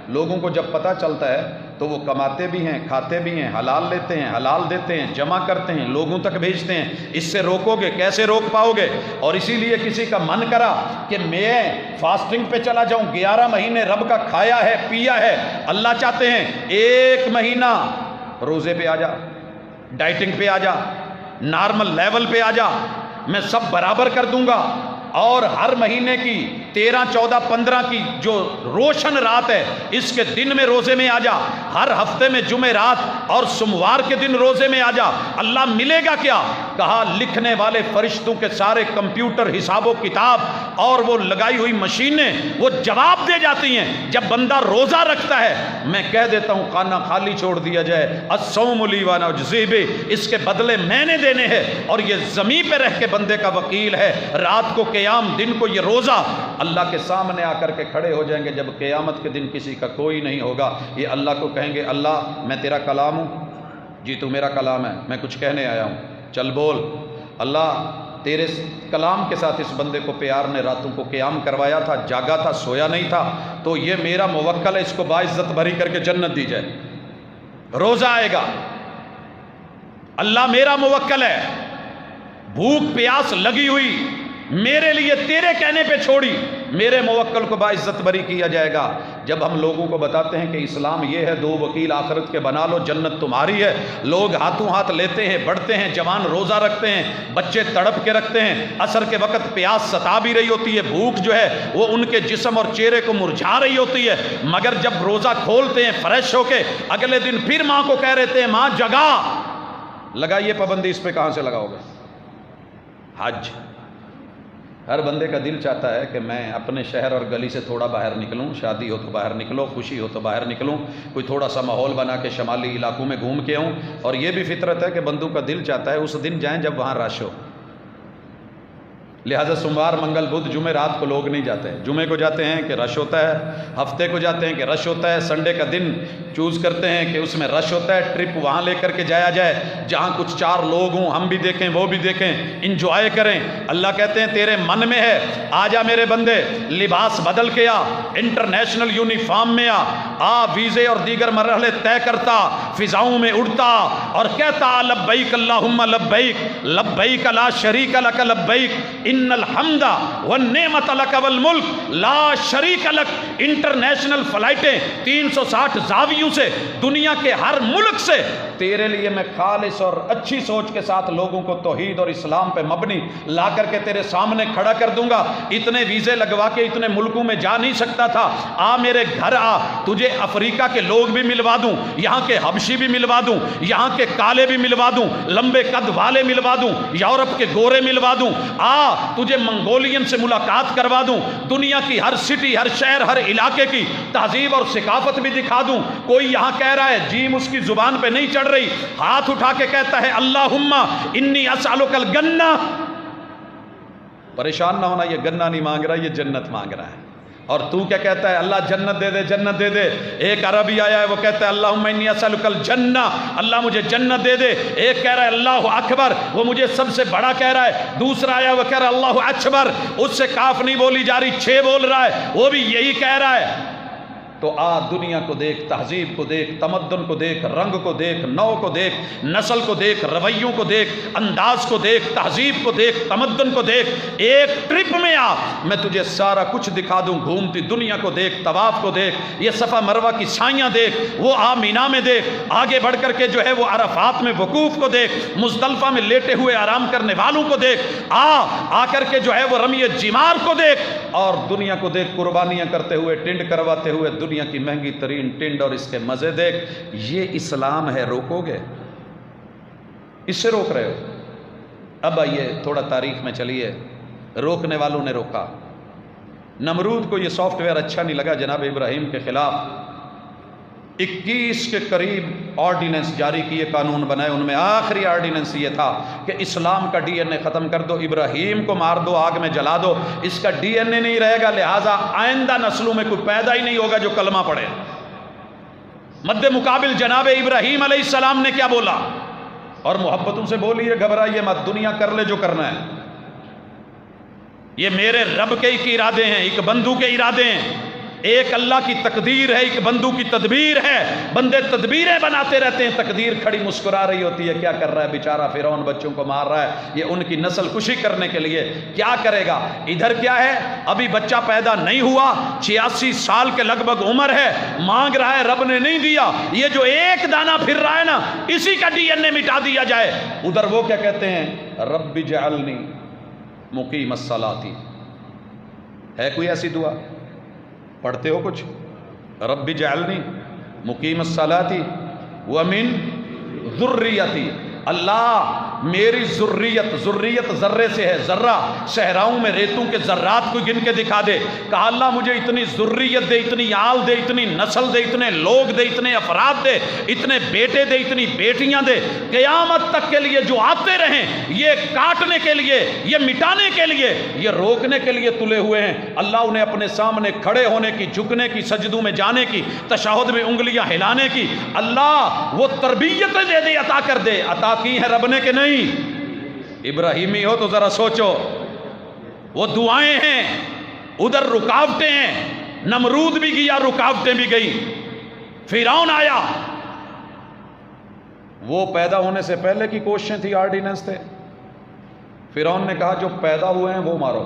لوگوں کو جب پتہ چلتا ہے تو وہ کماتے بھی ہیں، کھاتے بھی ہیں، حلال لیتے ہیں، حلال دیتے ہیں، جمع کرتے ہیں، لوگوں تک بھیجتے ہیں۔ اس سے روکو گے کیسے؟ روک پاؤ گے؟ اور اسی لیے کسی کا من کرا کہ میں فاسٹنگ پہ چلا جاؤں، 11 مہینے رب کا کھایا ہے، پیا ہے، اللہ چاہتے ہیں 1 مہینہ روزے پہ آ جا، ڈائٹنگ پہ آ جا، نارمل لیول پہ آ جا، میں سب برابر کر دوں گا۔ اور ہر مہینے کی 13، 14، 15 کی جو روشن رات ہے اس کے دن میں روزے میں آ جا، ہر ہفتے میں جمعرات اور سوموار کے دن روزے میں آ جا۔ اللہ ملے گا کیا؟ کہا لکھنے والے فرشتوں کے سارے کمپیوٹر، حساب و کتاب اور وہ لگائی ہوئی مشینیں وہ جواب دے جاتی ہیں۔ جب بندہ روزہ رکھتا ہے، میں کہہ دیتا ہوں کھانا خالی چھوڑ دیا جائے، الصوم لی وانا اجزی بہ، اس کے بدلے میں نے دینے ہیں۔ اور یہ زمین پہ رہ کے بندے کا وکیل ہے، رات کو قیام، دن کو یہ روزہ، اللہ کے سامنے آ کر کے کھڑے ہو جائیں گے جب قیامت کے دن کسی کا کوئی نہیں ہوگا۔ یہ اللہ کو کہیں گے اللہ میں تیرا کلام ہوں، جی تو میرا کلام ہے، میں کچھ کہنے آیا ہوں، چل بول۔ اللہ تیرے کلام کے ساتھ اس بندے کو پیار نے راتوں کو قیام کروایا تھا، جاگا تھا، سویا نہیں تھا، تو یہ میرا موکل ہے، اس کو باعزت بھری کر کے جنت دی جائے۔ روزہ آئے گا، اللہ میرا موکل ہے، بھوک پیاس لگی ہوئی میرے لیے تیرے کہنے پہ چھوڑی، میرے موکل کو باعزت بری کیا جائے گا۔ جب ہم لوگوں کو بتاتے ہیں کہ اسلام یہ ہے، 2 وکیل آخرت کے بنا لو، جنت تمہاری ہے، لوگ ہاتھوں ہاتھ لیتے ہیں، بڑھتے ہیں، جوان روزہ رکھتے ہیں، بچے تڑپ کے رکھتے ہیں، عصر کے وقت پیاس ستا بھی رہی ہوتی ہے، بھوک جو ہے وہ ان کے جسم اور چہرے کو مرجھا رہی ہوتی ہے، مگر جب روزہ کھولتے ہیں فریش ہو کے، اگلے دن پھر ماں کو کہہ رہتے ہیں ماں جگا۔ لگائیے پابندی، اس پہ کہاں سے لگاؤ گے؟ حج۔ ہر بندے کا دل چاہتا ہے کہ میں اپنے شہر اور گلی سے تھوڑا باہر نکلوں، شادی ہو تو باہر نکلو، خوشی ہو تو باہر نکلوں، کوئی تھوڑا سا ماحول بنا کے شمالی علاقوں میں گھوم کے آؤں، اور یہ بھی فطرت ہے کہ بندوں کا دل چاہتا ہے اس دن جائیں جب وہاں رش ہو۔ لہٰذا سوموار، منگل، بدھ، جمعہ رات کو لوگ نہیں جاتے، جمعے کو جاتے ہیں کہ رش ہوتا ہے، ہفتے کو جاتے ہیں کہ رش ہوتا ہے، سنڈے کا دن چوز کرتے ہیں کہ اس میں رش ہوتا ہے، ٹرپ وہاں لے کر کے جایا جائے جہاں کچھ 4 لوگ ہوں، ہم بھی دیکھیں وہ بھی دیکھیں، انجوائے کریں۔ اللہ کہتے ہیں تیرے من میں ہے، آجا میرے بندے، لباس بدل کے آ، انٹرنیشنل یونیفارم میں آ، ویزے اور دیگر مرحلے طے کرتا، فضاؤں میں اڑتا اور کہتا لبیک اللہم لبیک، لبیک لا شریک لک لبیک، ان الحمد والنعمت لک والملک لا شریک لک۔ انٹرنیشنل فلائٹیں 360 زاویوں سے، دنیا کے ہر ملک سے تیرے لیے میں خالص اور اچھی سوچ کے ساتھ لوگوں کو توحید اور اسلام پہ مبنی لا کر کے تیرے سامنے کھڑا کر دوں گا۔ اتنے ویزے لگوا کے اتنے ملکوں میں جا نہیں سکتا تھا، آ میرے گھر آ، تجھے افریقہ کے لوگ بھی ملوا دوں، یہاں کے حبشی بھی ملوا دوں، یہاں کے کالے بھی ملوا دوں، لمبے قد والے ملوا دوں، یورپ کے گورے ملوا دوں، آ تجھے منگولین سے ملاقات کروا دوں، دنیا کی ہر سٹی، ہر شہر، ہر علاقے کی تہذیب اور ثقافت بھی دکھا دوں۔ کوئی یہاں کہہ رہا ہے، جیم اس کی زبان پہ نہیں چڑھ رہی، ہاتھ اٹھا کے کہتا ہے اللہم انی اسألک الجنہ۔ پریشان نہ ہونا، یہ گنہ نہیں مانگ رہا، یہ جنت مانگ رہا ہے۔ اور تو کیا کہتا ہے؟ اللہ جنت دے دے، جنت دے دے۔ ایک عربی آیا ہے وہ کہتا ہے اللہم انی اسألک الجنہ، اللہ مجھے جنت دے دے۔ ایک کہہ رہا ہے اللہ اکبر، وہ مجھے سب سے بڑا کہہ رہا ہے۔ دوسرا آیا وہ کہہ رہا ہے اللہ اکبر، اس سے کاف نہیں بولی جا رہی، 6 بول رہا ہے، وہ بھی یہی کہہ رہا ہے۔ تو آ دنیا کو دیکھ، تہذیب کو دیکھ، تمدن کو دیکھ، رنگ کو دیکھ، نو کو دیکھ، نسل کو دیکھ، رویوں کو دیکھ، انداز کو دیکھ، تہذیب کو دیکھ، تمدن کو دیکھ۔ ایک ٹرپ میں آ، میں تجھے سارا کچھ دکھا دوں، گھومتی دنیا کو دیکھ، طواف کو دیکھ، یہ صفا مروہ کی سائیاں دیکھ، وہ آ مینا میں دیکھ، آگے بڑھ کر کے جو ہے وہ عرفات میں وقوف کو دیکھ، مزدلفہ میں لیٹے ہوئے آرام کرنے والوں کو دیکھ، آ کر کے جو ہے وہ رمی جمار کو دیکھ، اور دنیا کو دیکھ قربانیاں کرتے ہوئے، ٹنڈ کرواتے ہوئے، دنیا کی مہنگی ترین ٹنڈ اور اس کے مزے دیکھ۔ یہ اسلام ہے، روکو گے؟ اس سے روک رہے ہو۔ اب آئیے تھوڑا تاریخ میں چلیے، روکنے والوں نے روکا۔ نمرود کو یہ سافٹ ویئر اچھا نہیں لگا، جناب ابراہیم کے خلاف 21 کے قریب آرڈیننس جاری کیے، قانون بنائے، ان میں آخری آرڈیننس یہ تھا کہ اسلام کا ڈی این اے ختم کر دو، ابراہیم کو مار دو، آگ میں جلا دو، اس کا ڈی این اے نہیں رہے گا، لہٰذا آئندہ نسلوں میں کوئی پیدا ہی نہیں ہوگا جو کلمہ پڑھے۔ مد مقابل جناب ابراہیم علیہ السلام نے کیا بولا؟ اور محبتوں سے بولیے، گھبرائیے مت، دنیا کر لے جو کرنا ہے، یہ میرے رب کے ایک ارادے ہیں، ایک بندو کے ارادے ہیں، ایک اللہ کی تقدیر ہے، ایک بندو کی تدبیر ہے۔ بندے تدبیریں بناتے رہتے ہیں، تقدیر کھڑی مسکرا رہی ہوتی ہے، کیا کر رہا ہے بیچارہ فرعون، بچوں کو مار رہا ہے، یہ ان کی نسل کشی کرنے کے لیے کیا کرے گا۔ ادھر کیا ہے، ابھی بچہ پیدا نہیں ہوا، 86 سال کے لگ بھگ عمر ہے، مانگ رہا ہے، رب نے نہیں دیا، یہ جو ایک دانہ پھر رہا ہے نا، اسی کا ڈی این اے مٹا دیا جائے۔ ادھر وہ کیا کہتے ہیں، رب اجعلنی مقیم الصلاۃ۔ ہے کوئی ایسی دعا؟ پڑھتے ہو کچھ؟ رب اجعلنی مقیم الصلاۃ ومن ذریتی، اللہ میری ذریت ذرے سے ہے، ذرہ صحراؤں میں ریتوں کے ذرات کو گن کے دکھا دے، کہا اللہ مجھے اتنی ذریت دے، اتنی آل دے، اتنی نسل دے، اتنے لوگ دے، اتنے افراد دے، اتنے بیٹے دے، اتنی بیٹیاں دے، قیامت تک کے لیے جو آتے رہیں، یہ کاٹنے کے لیے، یہ مٹانے کے لیے، یہ روکنے کے لیے تلے ہوئے ہیں۔ اللہ انہیں اپنے سامنے کھڑے ہونے کی، جھکنے کی، سجدوں میں جانے کی، تشہد میں انگلیاں ہلانے کی، اللہ وہ تربیتیں دے دے، عطا کر دے۔ عطا کی ہے رب نے کہ نہیں؟ ابراہیمی ہو تو ذرا سوچو، وہ دعائیں ہیں، ادھر رکاوٹیں ہیں، نمرود بھی گیا، رکاوٹیں بھی گئی، فرعون آیا، وہ پیدا ہونے سے پہلے کی کوششیں تھی، آرڈیننس تھے۔ فرعون نے کہا جو پیدا ہوئے ہیں وہ مارو،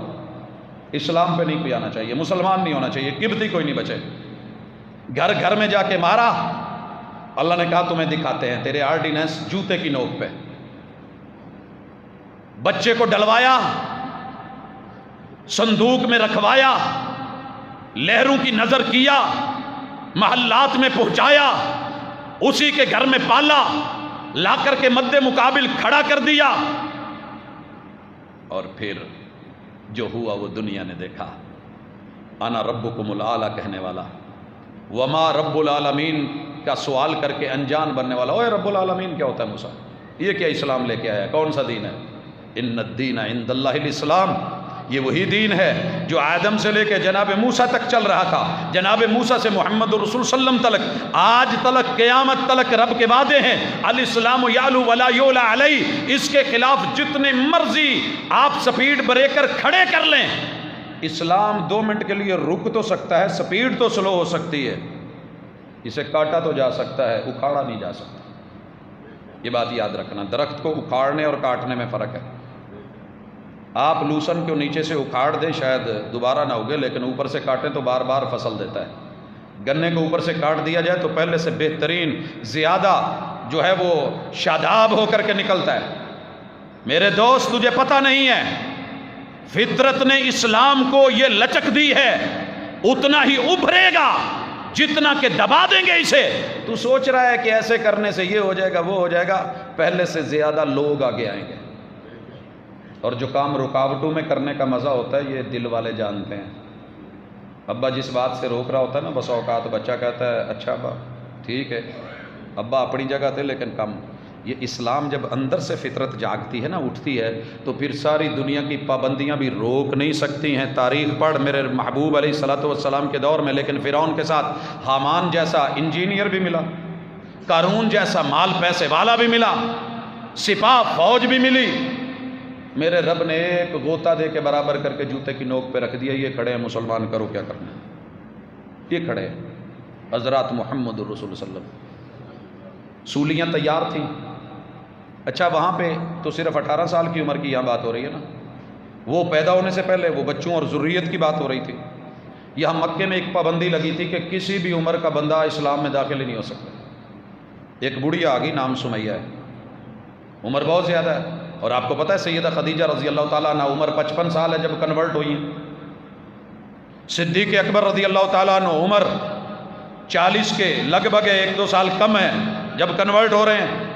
اسلام پہ نہیں کوئی آنا چاہیے، مسلمان نہیں ہونا چاہیے، قبطی کوئی نہیں بچے۔ گھر گھر میں جا کے مارا، اللہ نے کہا تمہیں دکھاتے ہیں تیرے آرڈیننس جوتے کی نوک پہ۔ بچے کو ڈلوایا، صندوق میں رکھوایا، لہروں کی نظر کیا، محلات میں پہنچایا، اسی کے گھر میں پالا، لا کر کے مد مقابل کھڑا کر دیا، اور پھر جو ہوا وہ دنیا نے دیکھا۔ انا ربکم الاعلی کہنے والا، وما رب العالمین کا سوال کر کے انجان بننے والا۔ اوے رب العالمین کیا ہوتا ہے موسیٰ؟ یہ کیا اسلام لے کے آیا؟ کون سا دین ہے؟ ان الدین عند اللہ الاسلام، یہ وہی دین ہے جو آدم سے لے کے جناب موسیٰ تک چل رہا تھا، جناب موسیٰ سے محمد رسول صلی اللہ علیہ وسلم تلک، آج تلک، قیامت تلک رب کے وعدے ہیں۔ الاسلام یعلو ولا یعلی علیہ، اس کے خلاف جتنے مرضی آپ سپیڈ بریکر کھڑے کر لیں، اسلام 2 منٹ کے لیے رک تو سکتا ہے، سپیڈ تو سلو ہو سکتی ہے، اسے کاٹا تو جا سکتا ہے، اکھاڑا نہیں جا سکتا۔ یہ بات یاد رکھنا، درخت کو اکھاڑنے اور کاٹنے میں فرق ہے۔ آپ لوسن کو نیچے سے اکھاڑ دیں شاید دوبارہ نہ ہوگے، لیکن اوپر سے کاٹیں تو بار بار فصل دیتا ہے۔ گنے کو اوپر سے کاٹ دیا جائے تو پہلے سے بہترین، زیادہ جو ہے وہ شاداب ہو کر کے نکلتا ہے۔ میرے دوست، تجھے پتہ نہیں ہے، فطرت نے اسلام کو یہ لچک دی ہے، اتنا ہی ابھرے گا جتنا کہ دبا دیں گے اسے۔ تو سوچ رہا ہے کہ ایسے کرنے سے یہ ہو جائے گا وہ ہو جائے گا، پہلے سے زیادہ لوگ آگے آئیں گے۔ اور جو کام رکاوٹوں میں کرنے کا مزہ ہوتا ہے، یہ دل والے جانتے ہیں۔ ابا جس بات سے روک رہا ہوتا ہے نا، بس اوقات بچہ کہتا ہے اچھا ابا ٹھیک ہے، ابا اپنی جگہ تھے لیکن کم۔ یہ اسلام جب اندر سے فطرت جاگتی ہے نا، اٹھتی ہے، تو پھر ساری دنیا کی پابندیاں بھی روک نہیں سکتی ہیں۔ تاریخ پڑھ میرے محبوب علیہ الصلوۃ والسلام کے دور میں، لیکن فرعون کے ساتھ حامان جیسا انجینئر بھی ملا، قارون جیسا مال پیسے والا بھی ملا، سپاہ فوج بھی ملی۔ میرے رب نے ایک غوطہ دے کے برابر کر کے جوتے کی نوک پہ رکھ دیا، یہ کھڑے ہیں مسلمان، کرو کیا کرنا ہے۔ یہ کھڑے ہیں حضرات محمد الرسول صلی اللہ علیہ وسلم۔ سولیاں تیار تھیں۔ اچھا وہاں پہ تو صرف 18 سال کی عمر کی یہاں بات ہو رہی ہے نا، وہ پیدا ہونے سے پہلے وہ بچوں اور ذریت کی بات ہو رہی تھی۔ یہاں مکے میں ایک پابندی لگی تھی کہ کسی بھی عمر کا بندہ اسلام میں داخل ہی نہیں ہو سکتا۔ ایک بڑھیا آ گئی، نام سمیہ ہے، عمر بہت زیادہ ہے، اور آپ کو پتہ ہے سیدہ خدیجہ رضی اللہ تعالیٰ عنہ عمر 55 سال ہے جب کنورٹ ہوئی ہیں۔ صدیق اکبر رضی اللہ تعالیٰ عنہ عمر 40 کے لگ بھگ 1-2 سال کم ہے جب کنورٹ ہو رہے ہیں۔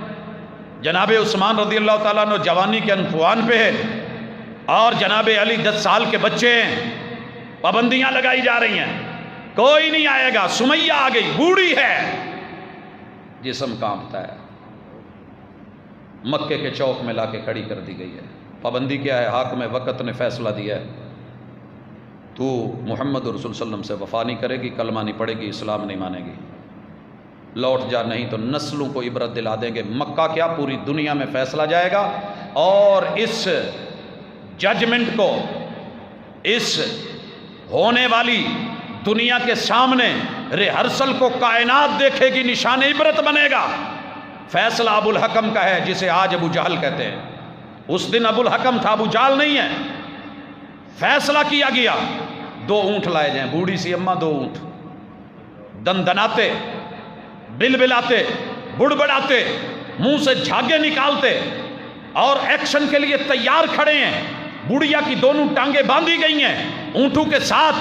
جناب عثمان رضی اللہ تعالیٰ عنہ جوانی کے عنفوان پہ ہے، اور جناب علی 10 سال کے بچے ہیں۔ پابندیاں لگائی جا رہی ہیں، کوئی نہیں آئے گا۔ سمیہ آ گئی، بوڑھی ہے، جسم کانپتا ہے، مکے کے چوک میں لا کے کھڑی کر دی گئی ہے۔ پابندی کیا ہے؟ حاکم وقت نے فیصلہ دیا ہے، تو محمد رسول صلی اللہ علیہ وسلم سے وفا نہیں کرے گی، کلمہ نہیں پڑھے گی، اسلام نہیں مانے گی، لوٹ جا، نہیں تو نسلوں کو عبرت دلا دیں گے۔ مکہ کیا پوری دنیا میں فیصلہ جائے گا، اور اس ججمنٹ کو، اس ہونے والی دنیا کے سامنے ریہرسل کو کائنات دیکھے گی، نشان عبرت بنے گا۔ فیصلہ ابو الحکم کا ہے، جسے آج ابو جہل کہتے ہیں۔ اس دن ابو الحکم تھا، ابو جہل نہیں ہے۔ فیصلہ کیا گیا، 2 اونٹ لائے جائیں، بوڑھی سی اماں 2 اونٹ، دندناتے، بلبلاتے، بڑبڑاتے، منہ سے جھاگے نکالتے، اور ایکشن کے لیے تیار کھڑے ہیں۔ بڑھیا کی دونوں ٹانگیں باندھی گئی ہیں، اونٹوں کے ساتھ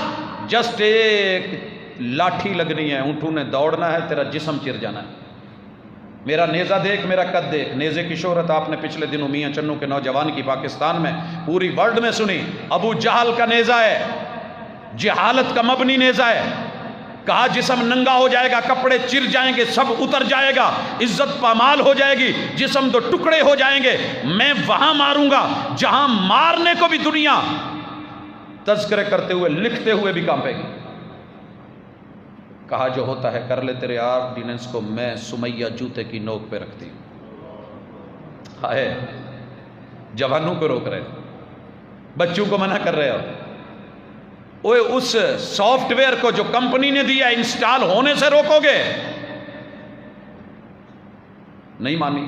جسٹ ایک لاٹھی لگنی ہے، اونٹوں نے دوڑنا ہے، تیرا جسم چر جانا ہے۔ میرا نیزہ دیکھ، میرا قد دیکھ۔ نیزے کی شہرت آپ نے پچھلے دنوں میاں چنو کے نوجوان کی پاکستان میں، پوری ورلڈ میں سنی۔ ابو جہل کا نیزہ ہے، جہالت کا مبنی نیزہ ہے۔ کہا جسم ننگا ہو جائے گا، کپڑے چر جائیں گے، سب اتر جائے گا، عزت پامال ہو جائے گی، جسم 2 ٹکڑے ہو جائیں گے۔ میں وہاں ماروں گا جہاں مارنے کو بھی دنیا تذکرے کرتے ہوئے، لکھتے ہوئے بھی کانپے گی۔ کہا جو ہوتا ہے کر لے، تیرے آرڈیننس کو میں سمیہ جوتے کی نوک پہ رکھتی ہوں۔ ہائے، جوانوں کو روک رہے ہو، بچوں کو منع کر رہے ہو۔ اوے اس سافٹ ویئر کو جو کمپنی نے دیا انسٹال ہونے سے روکو گے؟ نہیں مانی۔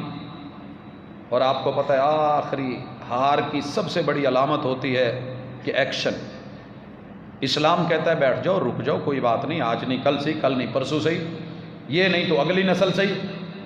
اور آپ کو پتہ ہے آخری ہار کی سب سے بڑی علامت ہوتی ہے کہ ایکشن، اسلام کہتا ہے بیٹھ جاؤ، رک جاؤ، کوئی بات نہیں، آج نہیں کل سے، کل نہیں پرسوں سے، یہ نہیں تو اگلی نسل سے ہی۔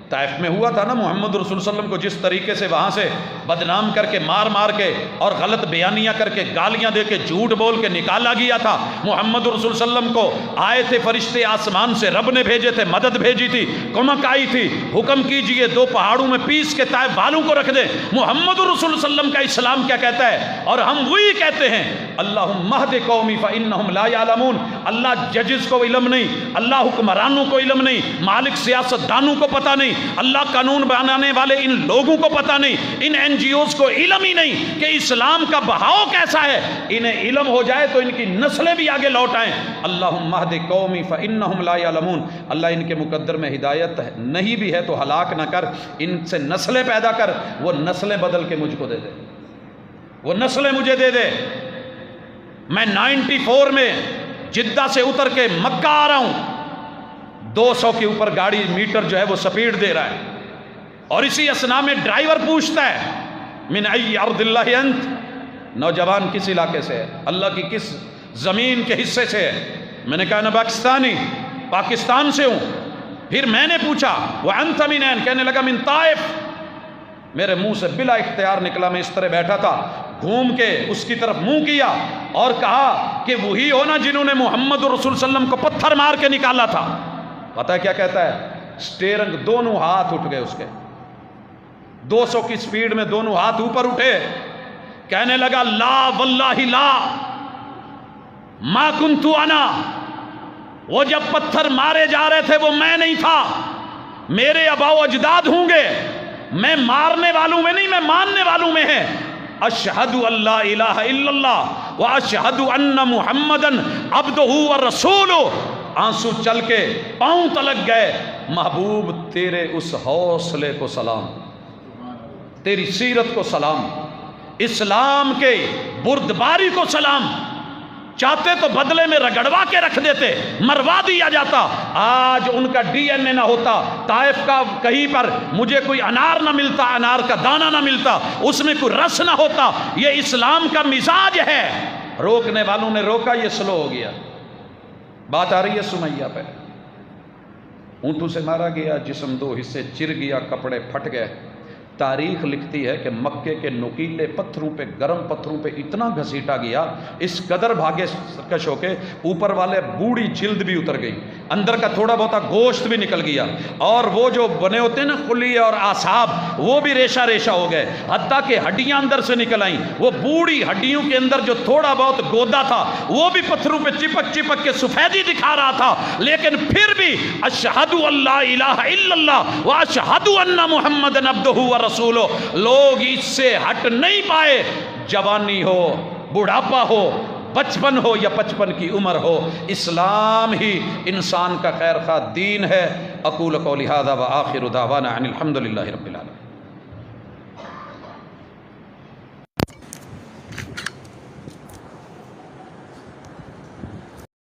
طائف میں ہوا تھا نا، محمد رسول صلی اللہ علیہ وسلم کو جس طریقے سے وہاں سے بدنام کر کے، مار مار کے اور غلط بیانیاں کر کے، گالیاں دے کے، جھوٹ بول کے نکالا گیا تھا۔ محمد رسول صلی اللہ علیہ وسلم کو آئے تھے فرشتے آسمان سے، رب نے بھیجے تھے، مدد بھیجی تھی، کمک آئی تھی، حکم کیجئے 2 پہاڑوں میں پیس کے طائف والوں کو رکھ دیں۔ محمد رسول صلی اللہ علیہ وسلم کا اسلام کیا کہتا ہے؟ اور ہم وہی کہتے ہیں، اللہم اہد قومی فانہم لا یعلمون۔ اللہ ججز کو علم نہیں، اللہ حکمرانوں کو علم نہیں، مالک سیاست دانوں کو پتہ نہیں، اللہ قانون بنانے والے ان لوگوں کو پتہ نہیں، ان این جی اوز کو علم ہی نہیں کہ اسلام کا بہاؤ کیسا ہے۔ انہیں علم ہو جائے تو ان کی نسلیں بھی آگے لوٹ آئیں۔ اللہم اہد قومی فانہم لا یعلمون۔ اللہ ان کے مقدر میں ہدایت نہیں بھی ہے تو ہلاک نہ کر، ان سے نسلیں پیدا کر، وہ نسلیں بدل کے مجھ کو دے دے، وہ نسلیں مجھے دے دے۔ میں 94 میں جدہ سے اتر کے مکہ آ رہا ہوں، 200 کے اوپر گاڑی میٹر جو ہے وہ سپیڈ دے رہا ہے، اور اسی اسنا میں ڈرائیور پوچھتا ہے من ای ارض اللہ انت، نوجوان کس علاقے سے ہے، اللہ کی کس زمین کے حصے سے ہے؟ میں نے کہا نا پاکستانی، پاکستان سے ہوں۔ پھر میں نے پوچھا وانت من این، کہنے لگا من طائف۔ میرے منہ سے بلا اختیار نکلا، میں اس طرح بیٹھا تھا، گھوم کے اس کی طرف منہ کیا اور کہا کہ وہی ہو نا جنہوں نے محمد رسول صلی اللہ علیہ وسلم کو پتھر مار کے نکالا تھا؟ پتہ ہے کیا کہتا ہے؟ سٹیرنگ دونوں ہاتھ اٹھ گئے اس کے، 200 کی سپیڈ میں دونوں ہاتھ اوپر اٹھے، کہنے لگا لا واللہ لا ما کنت انا، وہ جب پتھر مارے جا رہے تھے وہ میں نہیں تھا، میرے آباء و اجداد ہوں گے، میں مارنے والوں میں نہیں، میں ماننے والوں میں ہے۔ اشہد ان لا الہ الا اللہ واشہد ان محمدن عبدہ ورسولہ۔ آنسو چل کے پاؤں تلک گئے۔ محبوب تیرے اس حوصلے کو سلام، تیری سیرت کو سلام، اسلام کے بردباری کو سلام۔ چاہتے تو بدلے میں رگڑوا کے رکھ دیتے، مروا دیا جاتا، آج ان کا ڈی این اے نہ ہوتا، طائف کا کہیں پر مجھے کوئی انار نہ ملتا، انار کا دانہ نہ ملتا، اس میں کوئی رس نہ ہوتا۔ یہ اسلام کا مزاج ہے۔ روکنے والوں نے روکا، یہ سلو ہو گیا۔ بات آ رہی ہے سمیہ پہ، اونٹوں سے مارا گیا، جسم 2 حصے چر گیا، کپڑے پھٹ گئے۔ تاریخ لکھتی ہے کہ مکے کے نوکیلے پتھروں پہ، گرم پتھروں پہ اتنا گھسیٹا گیا، اس قدر بھاگے سرکش ہو کے، اوپر والے بوڑھی جلد بھی اتر گئی، اندر کا تھوڑا بہتا گوشت بھی نکل گیا، اور وہ جو بنے ہوتے ہیں نا خلیے اور اعصاب، وہ بھی ریشہ ریشہ ہو گئے، حتیٰ کہ ہڈیاں اندر سے نکل آئیں۔ وہ بوڑھی ہڈیوں کے اندر جو تھوڑا بہت گودا تھا وہ بھی پتھروں پہ چپک چپک کے سفیدی دکھا رہا تھا، لیکن پھر بھی اشہد ان لا الہ الا اللہ واشہد ان محمدن عبدہ رسولو، لوگ اس سے ہٹ نہیں پائے۔ جوانی ہو، بڑھاپا ہو، 55 ہو یا 55 کی عمر ہو، اسلام ہی انسان کا خیر خواہ دین ہے۔ اقول قولی ھذا وآخر دعوانا ان الحمد للہ رب العالمین۔